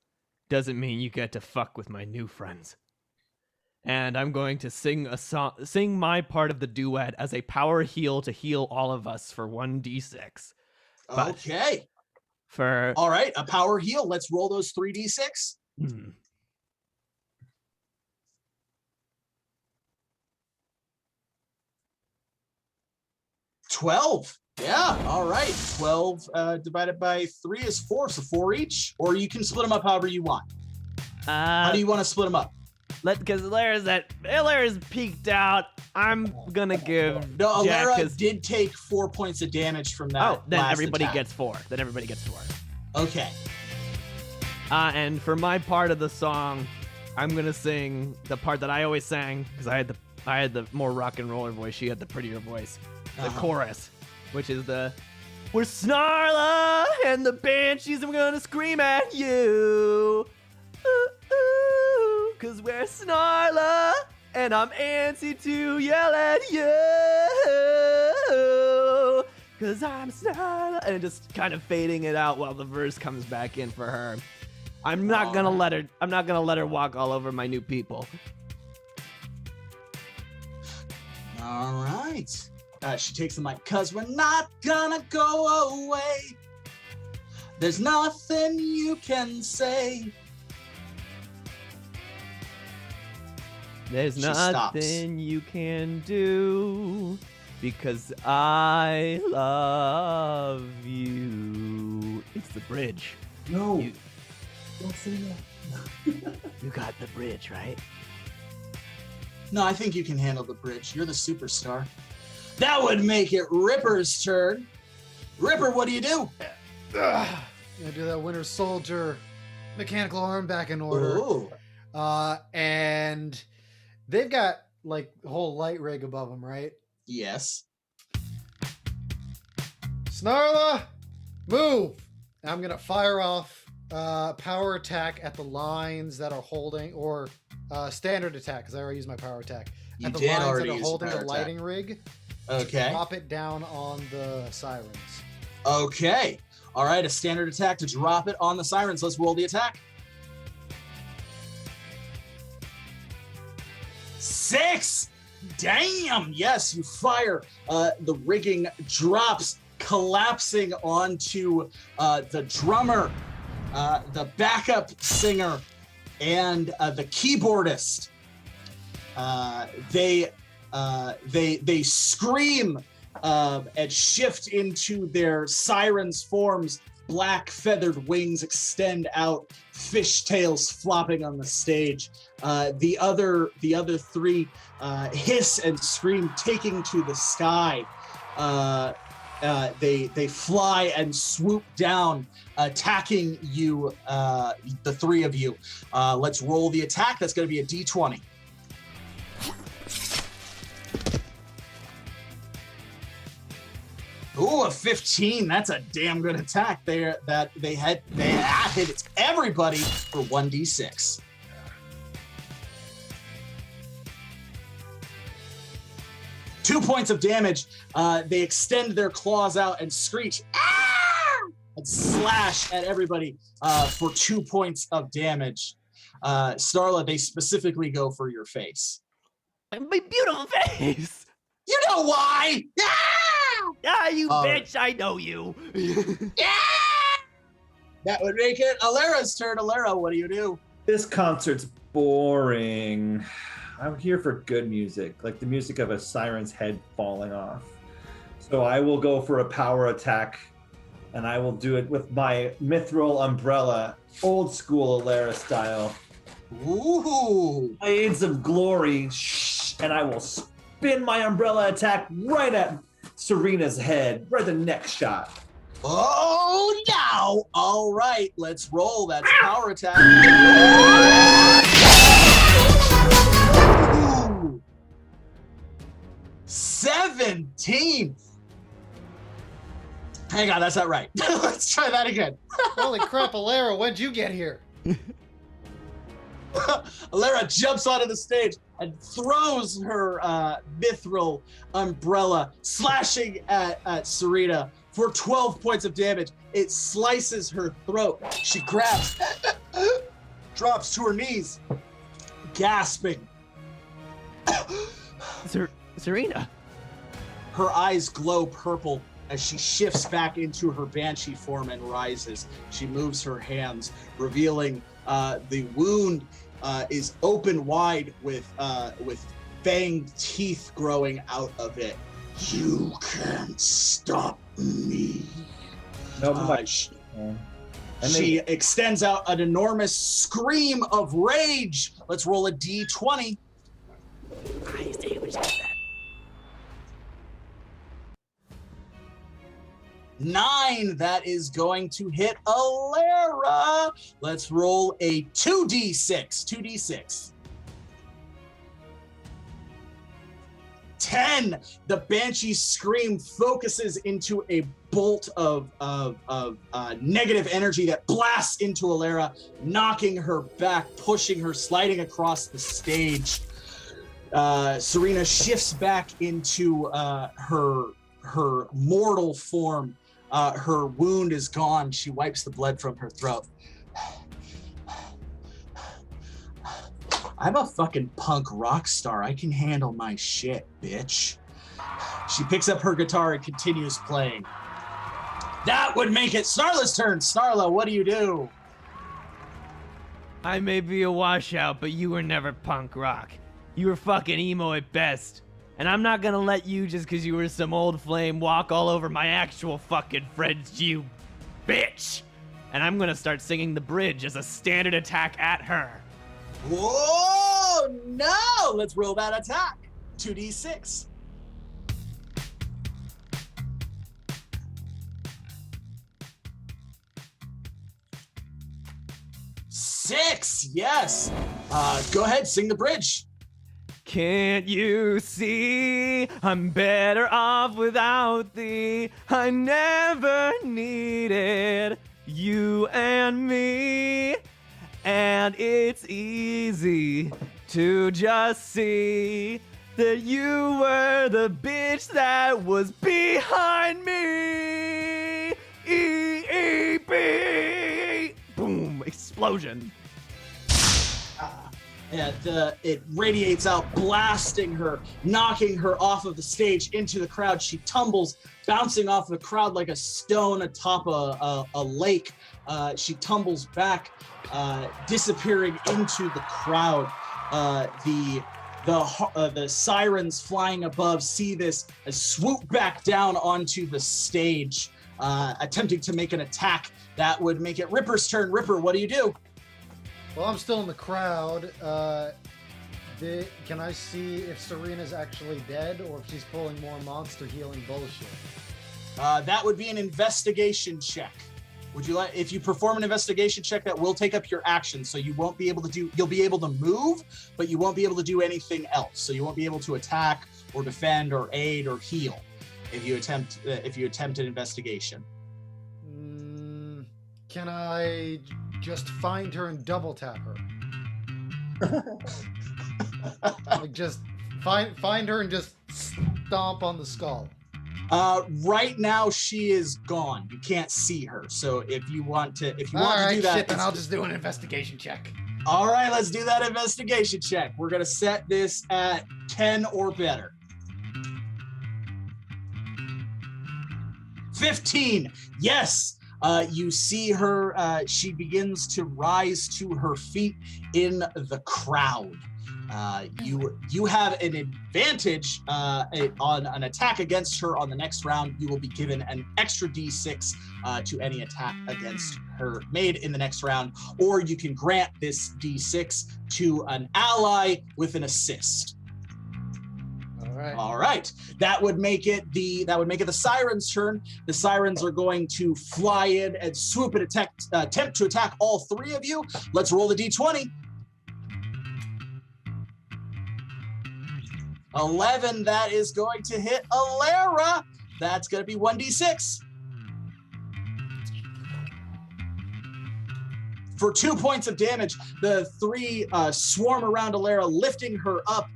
doesn't mean you get to fuck with my new friends. And I'm going to sing my part of the duet as a power heal to heal all of us for 1d6. But okay. For all right, a power heal. Let's roll those 3d6. 12. Yeah, all right. 12 divided by 3 is 4, so 4 each. Or you can split them up however you want. How do you want to split them up? Because Alera's peaked out. I'm gonna give No, Jack Alera did take 4 points of damage from that. Oh, then last everybody attack. gets 4. Okay. And for my part of the song, I'm gonna sing the part that I always sang because I had the more rock and roller voice. She had the prettier voice. The chorus, which is the We're Snarla and the banshees, and we're gonna scream at you. Ooh, ooh, 'cause we're Snarla, and I'm antsy to yell at you. 'Cause I'm Snarla, and just kind of fading it out while the verse comes back in for her. I'm not gonna let her walk all over my new people. All right. She takes the mic. 'Cause we're not gonna go away. There's nothing you can say. There's She nothing you can do because I love you. It's the bridge. No. You, Don't say that. you got the bridge, right? No, I think you can handle the bridge. You're the superstar. That would make it Ripper's turn. Ripper, what do you do? Gonna do that Winter Soldier mechanical arm back in order. Ooh. And they've got like the whole light rig above them, right? Yes. Snarla, move! I'm gonna fire off power attack at the lines that are holding, or standard attack, because I already used my power attack. You At the did lines already that are use holding power the attack. lighting rig. Okay. Drop it down on the sirens. Okay. All right, a standard attack to drop it on the sirens. Let's roll the attack. 6. Damn. Yes, you fire. The rigging drops, collapsing onto the drummer, the backup singer, and the keyboardist. They scream and shift into their sirens' forms. Black feathered wings extend out, fishtails flopping on the stage. The other 3 hiss and scream, taking to the sky. They fly and swoop down, attacking you, the 3 of you. Let's roll the attack. That's going to be a D20. Ooh, a 15. That's a damn good attack there. That they hit everybody for 1d6. Two points of damage. They extend their claws out and screech, "Ah!" and slash at everybody for 2 points of damage. Snarla, they specifically go for your face. My beautiful face. You know why? Ah! Ah, you bitch! I know you. Yeah! That would make it Alera's turn. Alera, what do you do? This concert's boring. I'm here for good music, like the music of a siren's head falling off. So I will go for a power attack, and I will do it with my mithril umbrella, old school Alera style. Ooh! Blades of glory, and I will spin my umbrella attack right at Serena's head, right at the next shot. Oh, no! All right, let's roll. That's power attack. Ooh. 17. Hang on, that's not right. Let's try that again. Holy crap, Alera, when'd you get here? Alera jumps onto the stage and throws her mithril umbrella, slashing at Serena for 12 points of damage. It slices her throat. She grabs, drops to her knees, gasping. Serena. Her eyes glow purple as she shifts back into her banshee form and rises. She moves her hands, revealing the wound is open wide with fanged teeth growing out of it. You can't stop me. She extends out an enormous scream of rage. Let's roll a d20. Nice damage like that. 9. That is going to hit Alera. Let's roll a 2d6. 10. The Banshee's scream focuses into a bolt of negative energy that blasts into Alera, knocking her back, pushing her, sliding across the stage. Serena shifts back into her mortal form. Her wound is gone. She wipes the blood from her throat. I'm a fucking punk rock star. I can handle my shit, bitch. She picks up her guitar and continues playing. That would make it Snarla's turn. Snarla, what do you do? I may be a washout, but you were never punk rock. You were fucking emo at best. And I'm not gonna let you, just because you were some old flame, walk all over my actual fucking friends, you bitch. And I'm gonna start singing the bridge as a standard attack at her. Whoa, no! Let's roll that attack. 2d6. 6, yes. Go ahead, sing the bridge. Can't you see I'm better off without thee? I never needed you and me. And it's easy to just see that you were the bitch that was behind me. E-E-B. Boom, explosion. It radiates out, blasting her, knocking her off of the stage into the crowd. She tumbles, bouncing off the crowd like a stone atop a lake. She tumbles back, disappearing into the crowd. The sirens flying above see this and swoop back down onto the stage, attempting to make an attack. That would make it Ripper's turn. Ripper, what do you do? Well, I'm still in the crowd. Can I see if Serena's actually dead or if she's pulling more monster healing bullshit? That would be an investigation check. Would you like, if you perform an investigation check, that will take up your action, so you won't be able to do, you'll be able to move, but you won't be able to do anything else. So you won't be able to attack or defend or aid or heal if you attempt an investigation. Can I just find her and double tap her? Like just find her and just stomp on the skull. Right now she is gone. You can't see her. So if you want to do that, shit, then I'll just do an investigation check. All right, let's do that investigation check. We're gonna set this at 10 or better. 15. Yes. You see her, she begins to rise to her feet in the crowd. You have an advantage on an attack against her on the next round. You will be given an extra d6 to any attack against her made in the next round, or you can grant this d6 to an ally with an assist. All right. That would make it the Siren's turn. The Sirens are going to fly in and swoop and attempt to attack all three of you. Let's roll the d20. 11. That is going to hit Alera. That's going to be 1d6. For 2 points of damage, the three swarm around Alera, lifting her up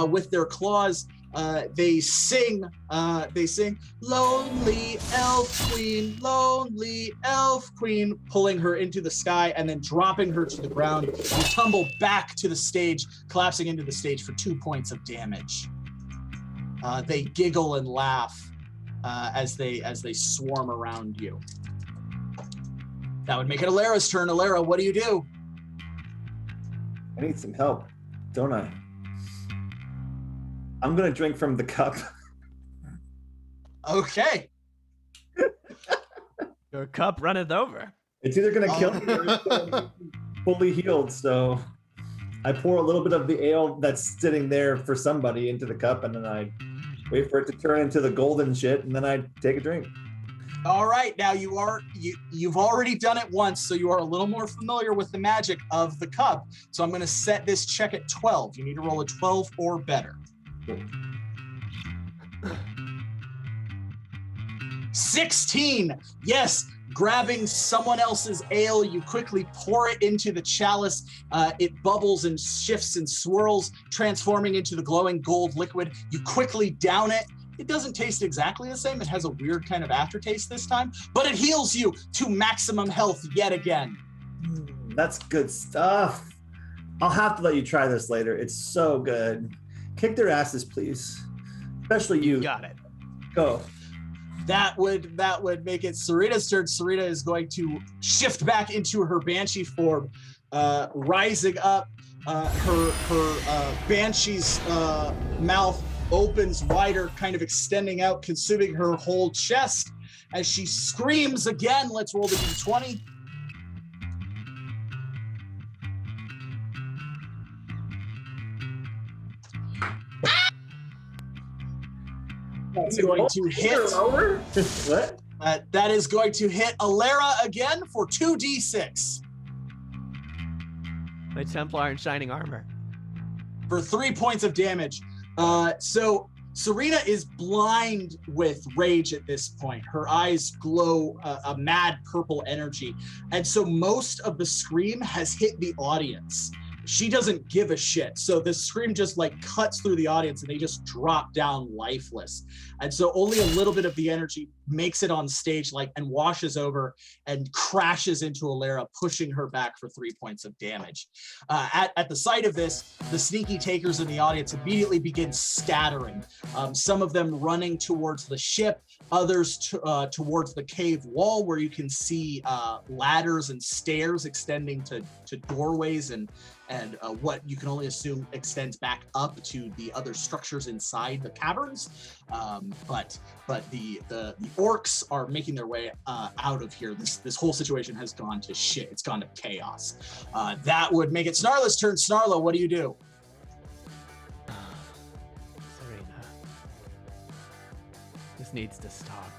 with their claws. They sing, lonely elf queen, pulling her into the sky and then dropping her to the ground. You tumble back to the stage, collapsing into the stage for 2 points of damage. They giggle and laugh as they swarm around you. That would make it Alera's turn. Alera, what do you do? I need some help, don't I? I'm gonna drink from the cup. Okay. Your cup runneth over. It's either gonna kill me or it's gonna be fully healed, so I pour a little bit of the ale that's sitting there for somebody into the cup, and then I wait for it to turn into the golden shit, and then I take a drink. All right, now you've already done it once, so you are a little more familiar with the magic of the cup. So I'm gonna set this check at 12. You need to roll a 12 or better. 16. Yes, grabbing someone else's ale, you quickly pour it into the chalice. It bubbles and shifts and swirls, transforming into the glowing gold liquid. You quickly down it. It doesn't taste exactly the same. It has a weird kind of aftertaste this time, but it heals you to maximum health yet again. That's good stuff. I'll have to let you try this later. It's so good. Kick their asses, please. Especially you. Got it. Go. That would make it Sarita's turn. Sarita is going to shift back into her banshee form, rising up. Her banshee's mouth opens wider, kind of extending out, consuming her whole chest as she screams again. Let's roll the d20. That's going to hit. What? That is going to hit Alera again for 2d6 My Templar in shining armor. for 3 points of damage. So Serena is blind with rage at this point. Her eyes glow a mad purple energy. And so most of the scream has hit the audience. She doesn't give a shit. So the scream just like cuts through the audience and they just drop down lifeless. And so only a little bit of the energy makes it on stage and washes over and crashes into Alera, pushing her back for 3 points of damage. At the sight of this, the sneaky takers in the audience immediately begin scattering. Some of them running towards the ship, others towards the cave wall where you can see ladders and stairs extending to doorways and what you can only assume extends back up to the other structures inside the caverns. But the orcs are making their way out of here. This whole situation has gone to shit. It's gone to chaos. That would make it Snarla's turn. Snarla, what do you do? Serena. This needs to stop.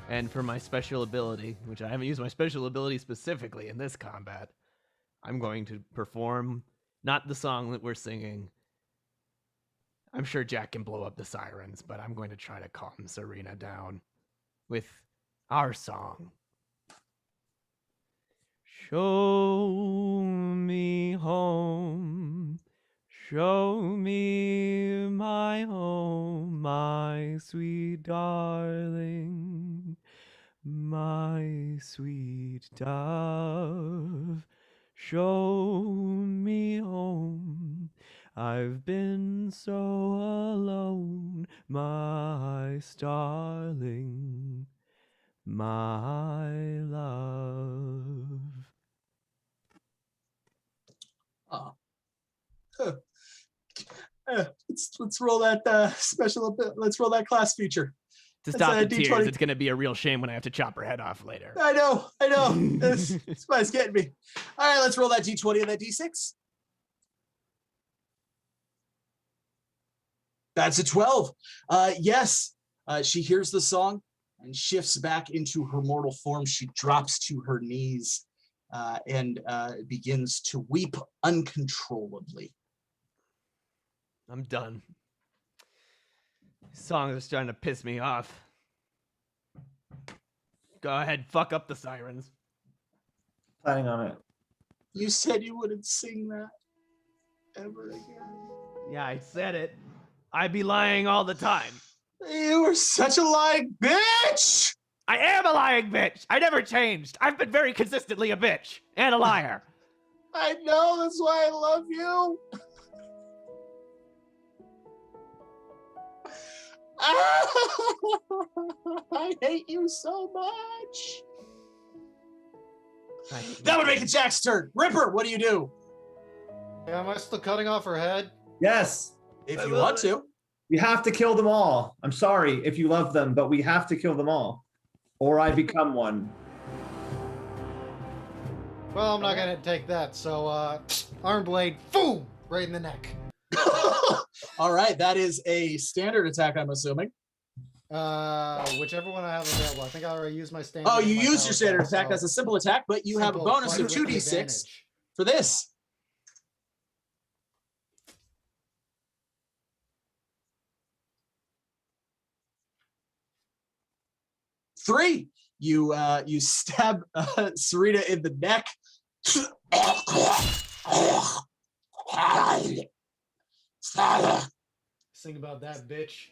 And for my special ability, which I haven't used my special ability specifically in this combat, I'm going to perform not the song that we're singing. I'm sure Jack can blow up the sirens, but I'm going to try to calm Serena down with our song. Show me home, show me my home, my sweet darling, my sweet dove. Show me home, I've been so alone, my starling, my love. Let's roll that special. Let's roll that class feature. To That's stop a the tears, D20. it's going to be a real shame when I have to chop her head off later. I know. It's why it's getting me. All right, let's roll that d20 and that d6. That's a 12. Yes, she hears the song and shifts back into her mortal form. She drops to her knees and begins to weep uncontrollably. I'm done. These songs are starting to piss me off. Go ahead, fuck up the sirens. Planning on it. You said you wouldn't sing that ever again. Yeah, I said it. I be lying all the time. You were such a lying bitch! I am a lying bitch. I never changed. I've been very consistently a bitch and a liar. I know, that's why I love you. I hate you so much. That would make it Jack's turn. Ripper, what do you do? Yeah, am I still cutting off her head? Yes. If you want to. We have to kill them all. I'm sorry if you love them, but we have to kill them all. Or I become one. Well, I'm not gonna take that. So, arm blade, boom, right in the neck. All right, that is a standard attack, I'm assuming. Whichever one I have available. I think I already used my standard. Oh, you my used power your standard attack. so That's a simple attack, but you have a simple, bonus of but with 2d6 advantage. for this. 3, you stab Serena in the neck. Sing about that, bitch.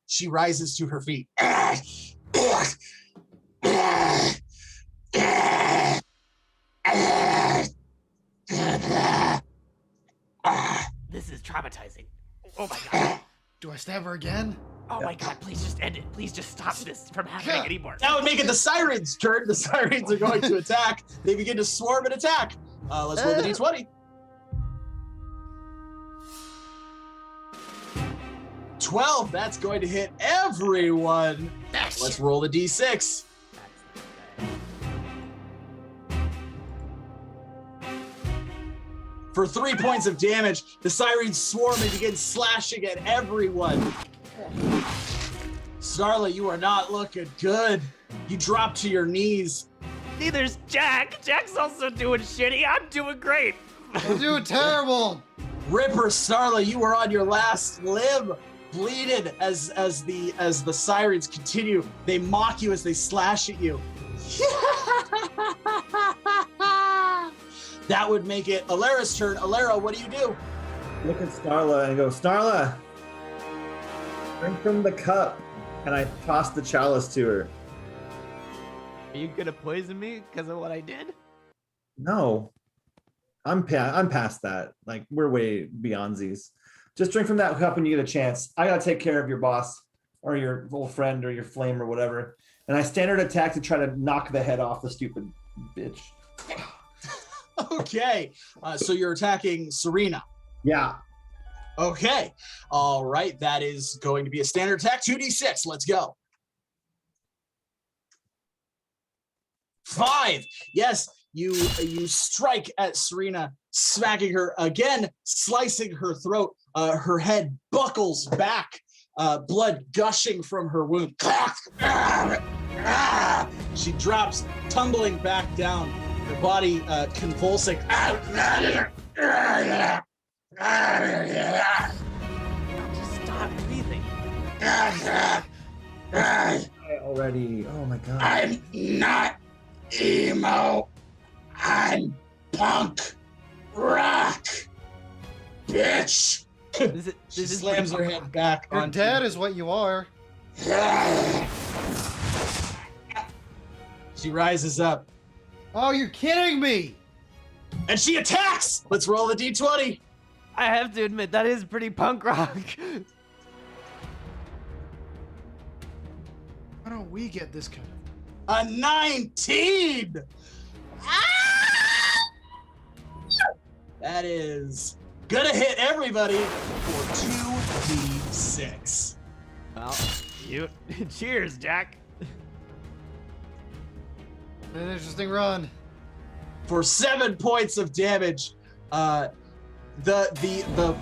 She rises to her feet. This is traumatizing. Oh my god. Do I stab her again? Oh my god, please just end it. Please just stop this from happening anymore. That would make it the Sirens' turn. The Sirens are going to attack. They begin to swarm and attack. Let's roll the d20. 12, that's going to hit everyone. Let's roll the d6. For 3 points of damage, the Sirens swarm and begin slashing at everyone. Snarla, you are not looking good. You drop to your knees. Neither's Jack. Jack's also doing shitty. I'm doing great. I'm doing terrible. Ripper, Snarla, you are on your last limb, bleeding as the Sirens continue. They mock you as they slash at you. That would make it Alera's turn. Alera, what do you do? Look at Snarla and go, Snarla, drink from the cup. And I toss the chalice to her. Are you gonna poison me because of what I did? No, I'm past that. Like, we're way beyond these. Just drink from that cup when you get a chance. I gotta take care of your boss or your old friend or your flame or whatever. And I standard attack to try to knock the head off the stupid bitch. Okay, so you're attacking Serena. Yeah. Okay, all right, that is going to be a standard attack. 2d6, let's go. 5, yes, you strike at Serena, smacking her again, slicing her throat. Her head buckles back, blood gushing from her wound. She drops, tumbling back down, her body convulsing. Just stop breathing. Already. Oh my god. I'm not emo. I'm punk rock, bitch. She slams her head back Your on. dad is what you are. She rises up Oh, you're kidding me! and she attacks. Let's roll the d20. I have to admit, that is pretty punk rock. Why don't we get this kind of... A 19. That is gonna hit everybody for 2d6. Well, you. Cheers, Jack. An interesting run. For 7 points of damage. The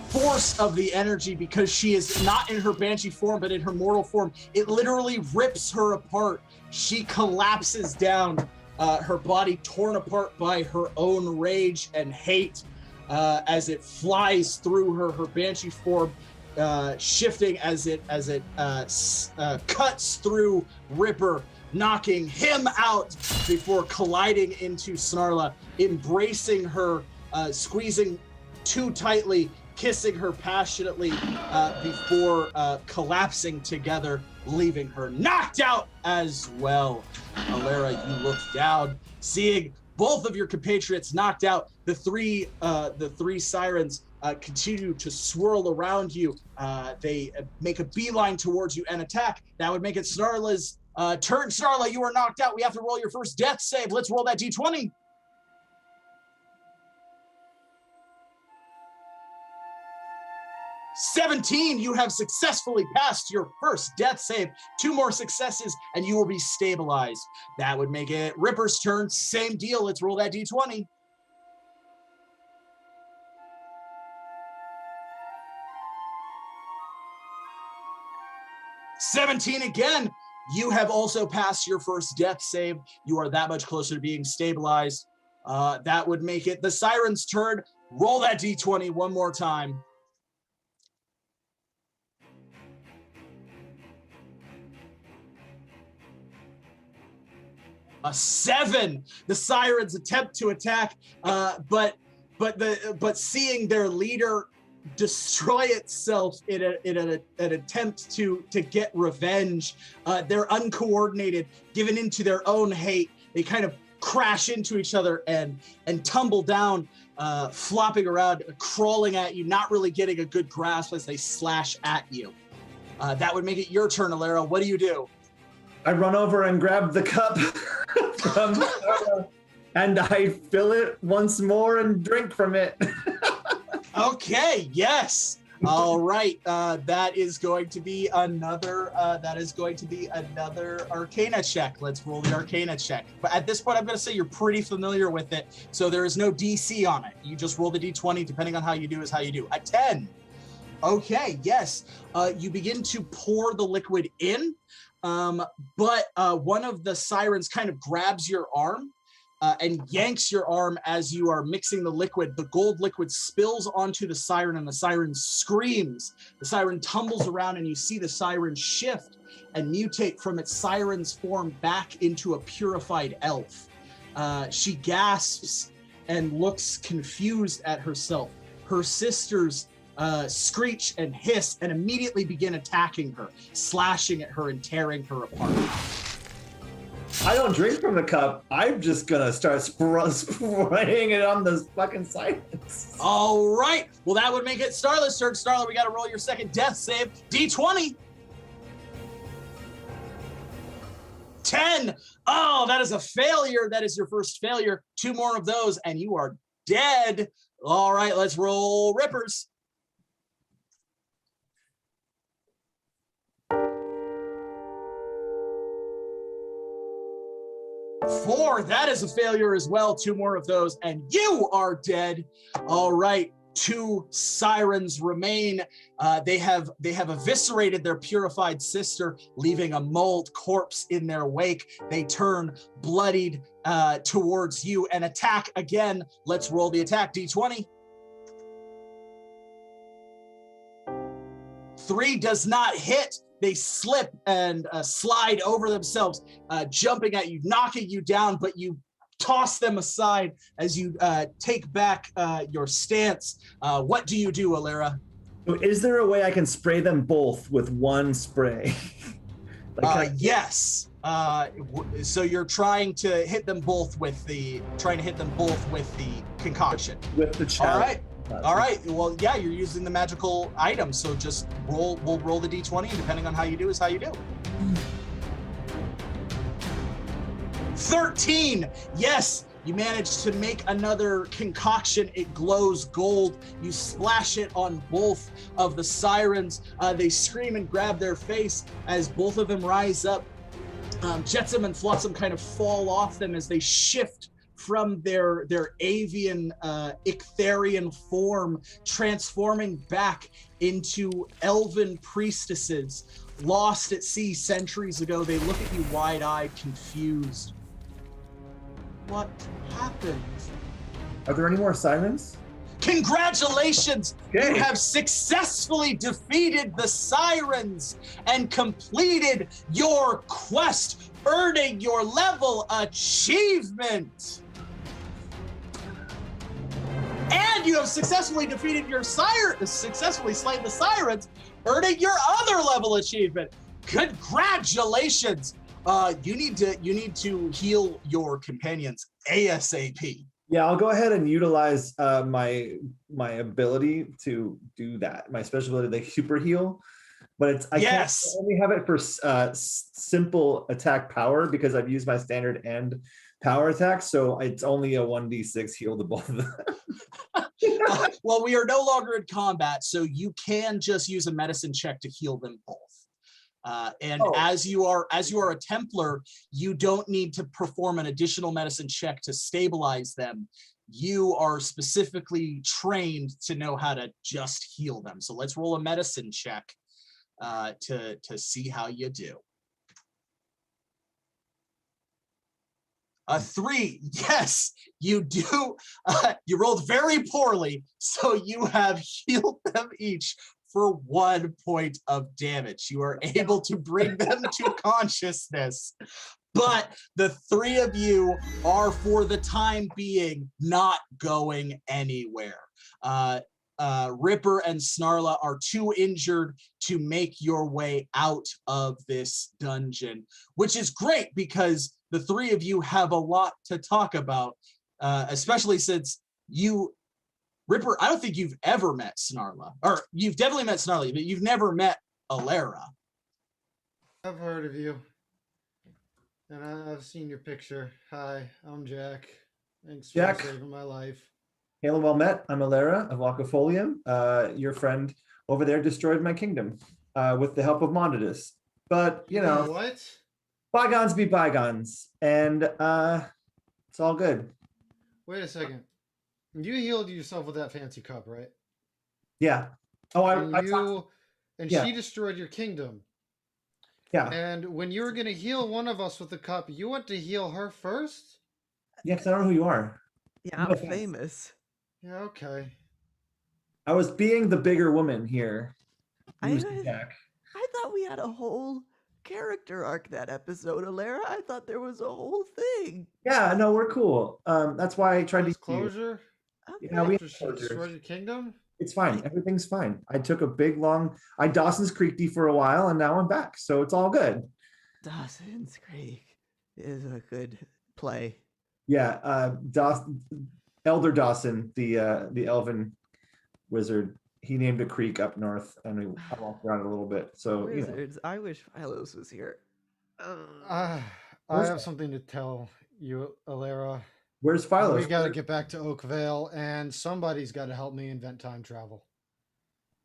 force of the energy, because she is not in her banshee form but in her mortal form, it literally rips her apart. She collapses down, her body torn apart by her own rage and hate, as it flies through her banshee form, shifting as it cuts through Ripper, knocking him out before colliding into Snarla, embracing her, squeezing too tightly, kissing her passionately, before collapsing together, leaving her knocked out as well. Alera, you look down, seeing both of your compatriots knocked out. The three sirens continue to swirl around you. They make a beeline towards you and attack. That would make it Snarla's turn. Snarla, you are knocked out. We have to roll your first death save. Let's roll that d20. 17, you have successfully passed your first death save. 2 more successes and you will be stabilized. That would make it Ripper's turn. Same deal. Let's roll that d20. 17 again. You have also passed your first death save. You are that much closer to being stabilized. That would make it the siren's turn. Roll that d20 one more time. A 7. The sirens attempt to attack, but seeing their leader destroy itself in an attempt to get revenge, they're uncoordinated, given into their own hate. They kind of crash into each other and tumble down, flopping around, crawling at you, not really getting a good grasp as they slash at you. That would make it your turn, Alera. What do you do? I run over and grab the cup from Snarla, and I fill it once more and drink from it. Okay, yes. All right. That is going to be another Arcana check. Let's roll the Arcana check. But at this point, I'm going to say you're pretty familiar with it, so there is no DC on it. You just roll the D20. Depending on how you do is how you do. A 10. Okay, yes. You begin to pour the liquid in, but one of the sirens kind of grabs your arm and yanks your arm as you are mixing the liquid. The gold liquid spills onto the siren, and the siren screams. The siren tumbles around, and you see the siren shift and mutate from its siren's form back into a purified elf. She gasps and looks confused at herself. Her sisters screech and hiss and immediately begin attacking her, slashing at her and tearing her apart. I don't drink from the cup. I'm just gonna start spraying it on the fucking sirens. All right. Well, that would make it Snarla's turn. Snarla, we got to roll your second death save. D20. 10. Oh, that is a failure. That is your first failure. 2 more of those, and you are dead. All right, let's roll rippers. 4. That is a failure as well. 2 more of those, and you are dead. All right. 2 sirens remain. They have eviscerated their purified sister, leaving a mauled corpse in their wake. They turn bloodied towards you and attack again. Let's roll the attack. D20. 3 does not hit. They slip and slide over themselves, jumping at you, knocking you down, but you toss them aside as you take back your stance. What do you do, Alera? Is there a way I can spray them both with one spray? Yes. So you're trying to hit them both with the concoction. With the challenge. All right. Well, yeah, you're using the magical item, so just roll. We'll roll the d20, and depending on how you do is how you do. 13. Yes, you managed to make another concoction. It glows gold. You splash it on both of the sirens. They scream and grab their face as both of them rise up. Jetsam and Flotsam kind of fall off them as they shift from their avian Ictharian form, transforming back into elven priestesses. Lost at sea centuries ago, they look at you wide-eyed, confused. What happened? Are there any more sirens? Congratulations! Okay. You have successfully defeated the sirens and completed your quest, earning your level achievement. And you have successfully defeated your successfully slain the sirens, earning your other level achievement. Congratulations! You need to heal your companions ASAP. Yeah, I'll go ahead and utilize my ability to do that. My special ability, like super heal, but I can't only have it for simple attack power because I've used my standard and power attack, so it's only a 1d6 heal to both of them. Well, we are no longer in combat, so you can just use a medicine check to heal them both. As you are a Templar, you don't need to perform an additional medicine check to stabilize them. You are specifically trained to know how to just heal them. So let's roll a medicine check to see how you do. A 3. Yes, you do. You rolled very poorly, so you have healed them each for 1 point of damage. You are able to bring them to consciousness. But the 3 of you are, for the time being, not going anywhere. Ripper and Snarla are too injured to make your way out of this dungeon, which is great because the 3 of you have a lot to talk about, especially since you, Ripper, I don't think you've ever met Snarla, or you've definitely met Snarla, but you've never met Alera. I've heard of you. And I've seen your picture. Hi, I'm Jack. Thanks for saving my life. Hello, well met. I'm Alera of Aquafolium. Your friend over there destroyed my kingdom with the help of Monidus. But, you know, what? Bygones be bygones. And it's all good. Wait a second. You healed yourself with that fancy cup, right? Yeah. Oh, she destroyed your kingdom. Yeah. And when you were going to heal one of us with the cup, you went to heal her first? Yeah, because I don't know who you are. Yeah, I'm famous. Yeah, okay. I was being the bigger woman here. I thought we had a whole character arc that episode, Alera. I thought there was a whole thing. Yeah, no, we're cool. That's why I tried to closure. Okay. Yeah, we destroyed your kingdom. It's fine. Everything's fine. I took a big I Dawson's Creeked for a while, and now I'm back, so it's all good. Dawson's Creek is a good play. Yeah, Elder Dawson, the elven wizard, he named a creek up north, and I walked around it a little bit. So wizards, I wish Philos was here. I have something to tell you, Alera. Where's Philos? We got to get back to Oakvale, and somebody's got to help me invent time travel.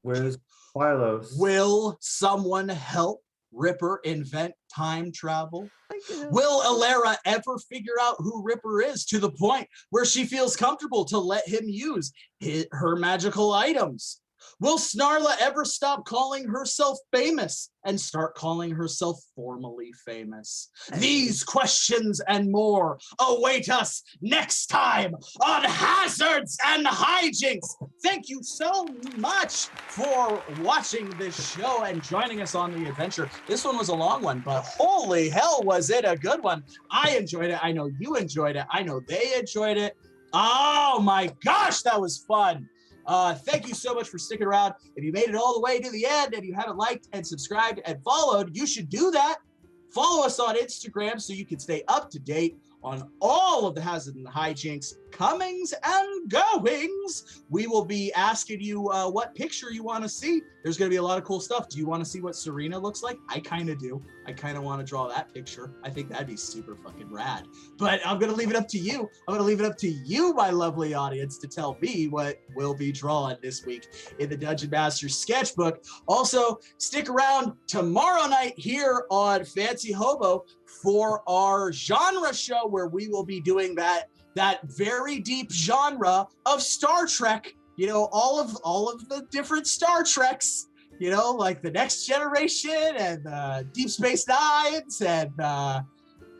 Where's Philos? Will someone help Ripper invent time travel? Will Alera ever figure out who Ripper is to the point where she feels comfortable to let him use her magical items? Will Snarla ever stop calling herself famous and start calling herself formally famous? These questions and more await us next time on Hazards and Hijinks. Thank you so much for watching this show and joining us on the adventure. This one was a long one, but holy hell was it a good one. I enjoyed it. I know you enjoyed it. I know they enjoyed it. Oh my gosh, that was fun. Thank you so much for sticking around. If you made it all the way to the end and you haven't liked and subscribed and followed, you should do that. Follow us on Instagram so you can stay up to date on all of the Hazards and Hijinks comings and goings. We will be asking you what picture you want to see. There's going to be a lot of cool stuff. Do you want to see what Serena looks like? I kind of do. I kind of want to draw that picture. I think that'd be super fucking rad. But I'm going to leave it up to you. I'm going to leave it up to you, my lovely audience, to tell me what will be drawn this week in the Dungeon Master Sketchbook. Also, stick around tomorrow night here on Fancy Hobo for our genre show, where we will be doing that very deep genre of Star Trek. You know, all of the different Star Treks, you know, like the Next Generation and Deep Space Nines and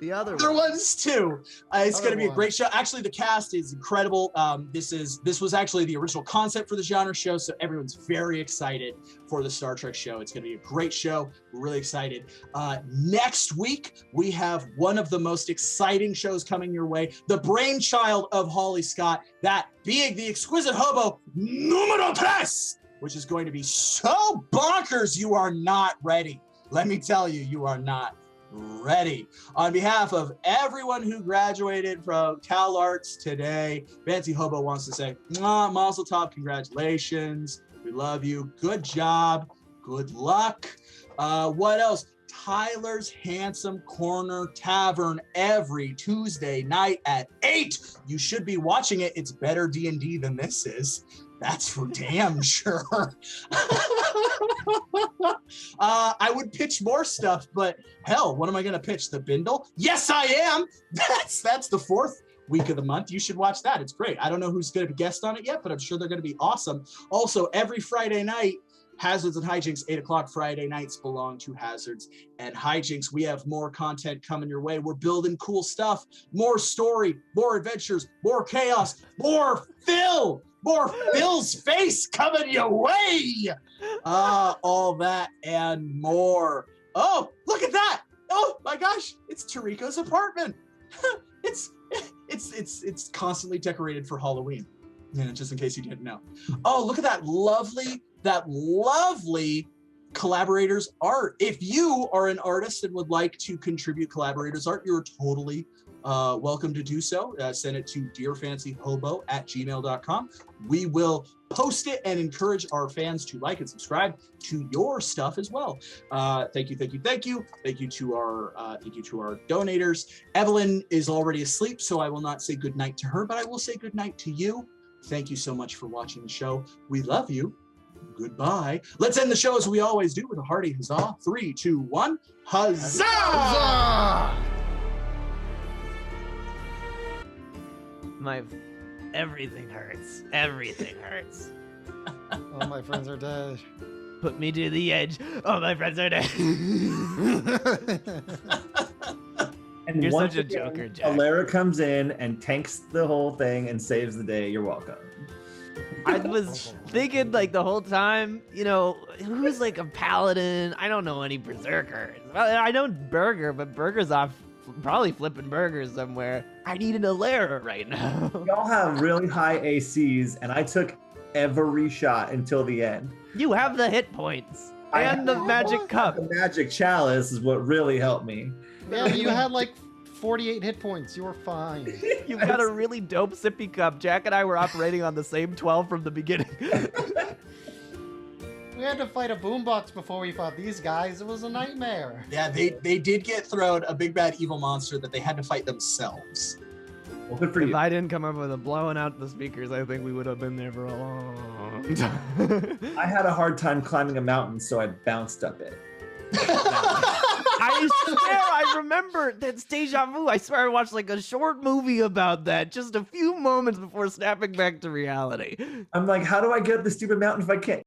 the other ones too. It's going to be a great show. Actually, the cast is incredible. This was actually the original concept for the genre show, so everyone's very excited for the Star Trek show. It's going to be a great show. We're really excited. Next week, we have one of the most exciting shows coming your way, the brainchild of Holly Scott, that being the Exquisite Hobo Numero Tres, which is going to be so bonkers you are not ready. Let me tell you, you are not ready. On behalf of everyone who graduated from Cal Arts today, Fancy Hobo wants to say, Mazel Tov, congratulations. We love you. Good job. Good luck. What else? Tyler's Handsome Corner Tavern every Tuesday night at 8. You should be watching it. It's better D&D than this is. That's for damn sure. I would pitch more stuff, but hell, what am I going to pitch? The Bindle? Yes, I am. That's the 4th week of the month. You should watch that. It's great. I don't know who's going to be guest on it yet, but I'm sure they're going to be awesome. Also, every Friday night Hazards and Hijinks, 8 o'clock Friday nights belong to Hazards and Hijinks. We have more content coming your way. We're building cool stuff, more story, more adventures, more chaos, more Phil's face coming your way. All that and more. Oh, look at that. Oh my gosh, it's Tariko's apartment. It's constantly decorated for Halloween. Yeah, just in case you didn't know. Oh, look at that lovely collaborators art. If you are an artist and would like to contribute collaborators art, you're totally welcome to do so. Send it to dearfancyhobo@gmail.com. We will post it and encourage our fans to like and subscribe to your stuff as well. Thank you to our donators. Evelyn is already asleep, so I will not say good night to her, but I will say good night to you. Thank you so much for watching the show. We love you. Goodbye. Let's end the show as we always do with a hearty huzzah. 3, 2, 1. Huzzah! Huzzah! Everything hurts. Everything hurts. All my friends are dead. Put me to the edge. All my friends are dead. And You're once such a again, joker, Jack. Alera comes in and tanks the whole thing and saves the day. You're welcome. I was thinking like the whole time, who's like a paladin? I don't know any berserkers. Well, I know Burger, but Burger's off probably flipping burgers somewhere. I need an Alera right now. Y'all have really high ACs, and I took every shot until the end. You have the hit points and the magic cup. The magic chalice is what really helped me. Yeah, you had like 48 hit points. You were fine. You've got a really dope sippy cup. Jack and I were operating on the same 12 from the beginning. We had to fight a boombox before we fought these guys. It was a nightmare. Yeah, they did get thrown a big bad evil monster that they had to fight themselves. Well, good for If you. I didn't come up with a blowing out the speakers, I think we would have been there for a long time. I had a hard time climbing a mountain, so I bounced up it. I swear I remember that's deja vu. I swear I watched like a short movie about that just a few moments before snapping back to reality. I'm like, how do I get up the stupid mountain if I can't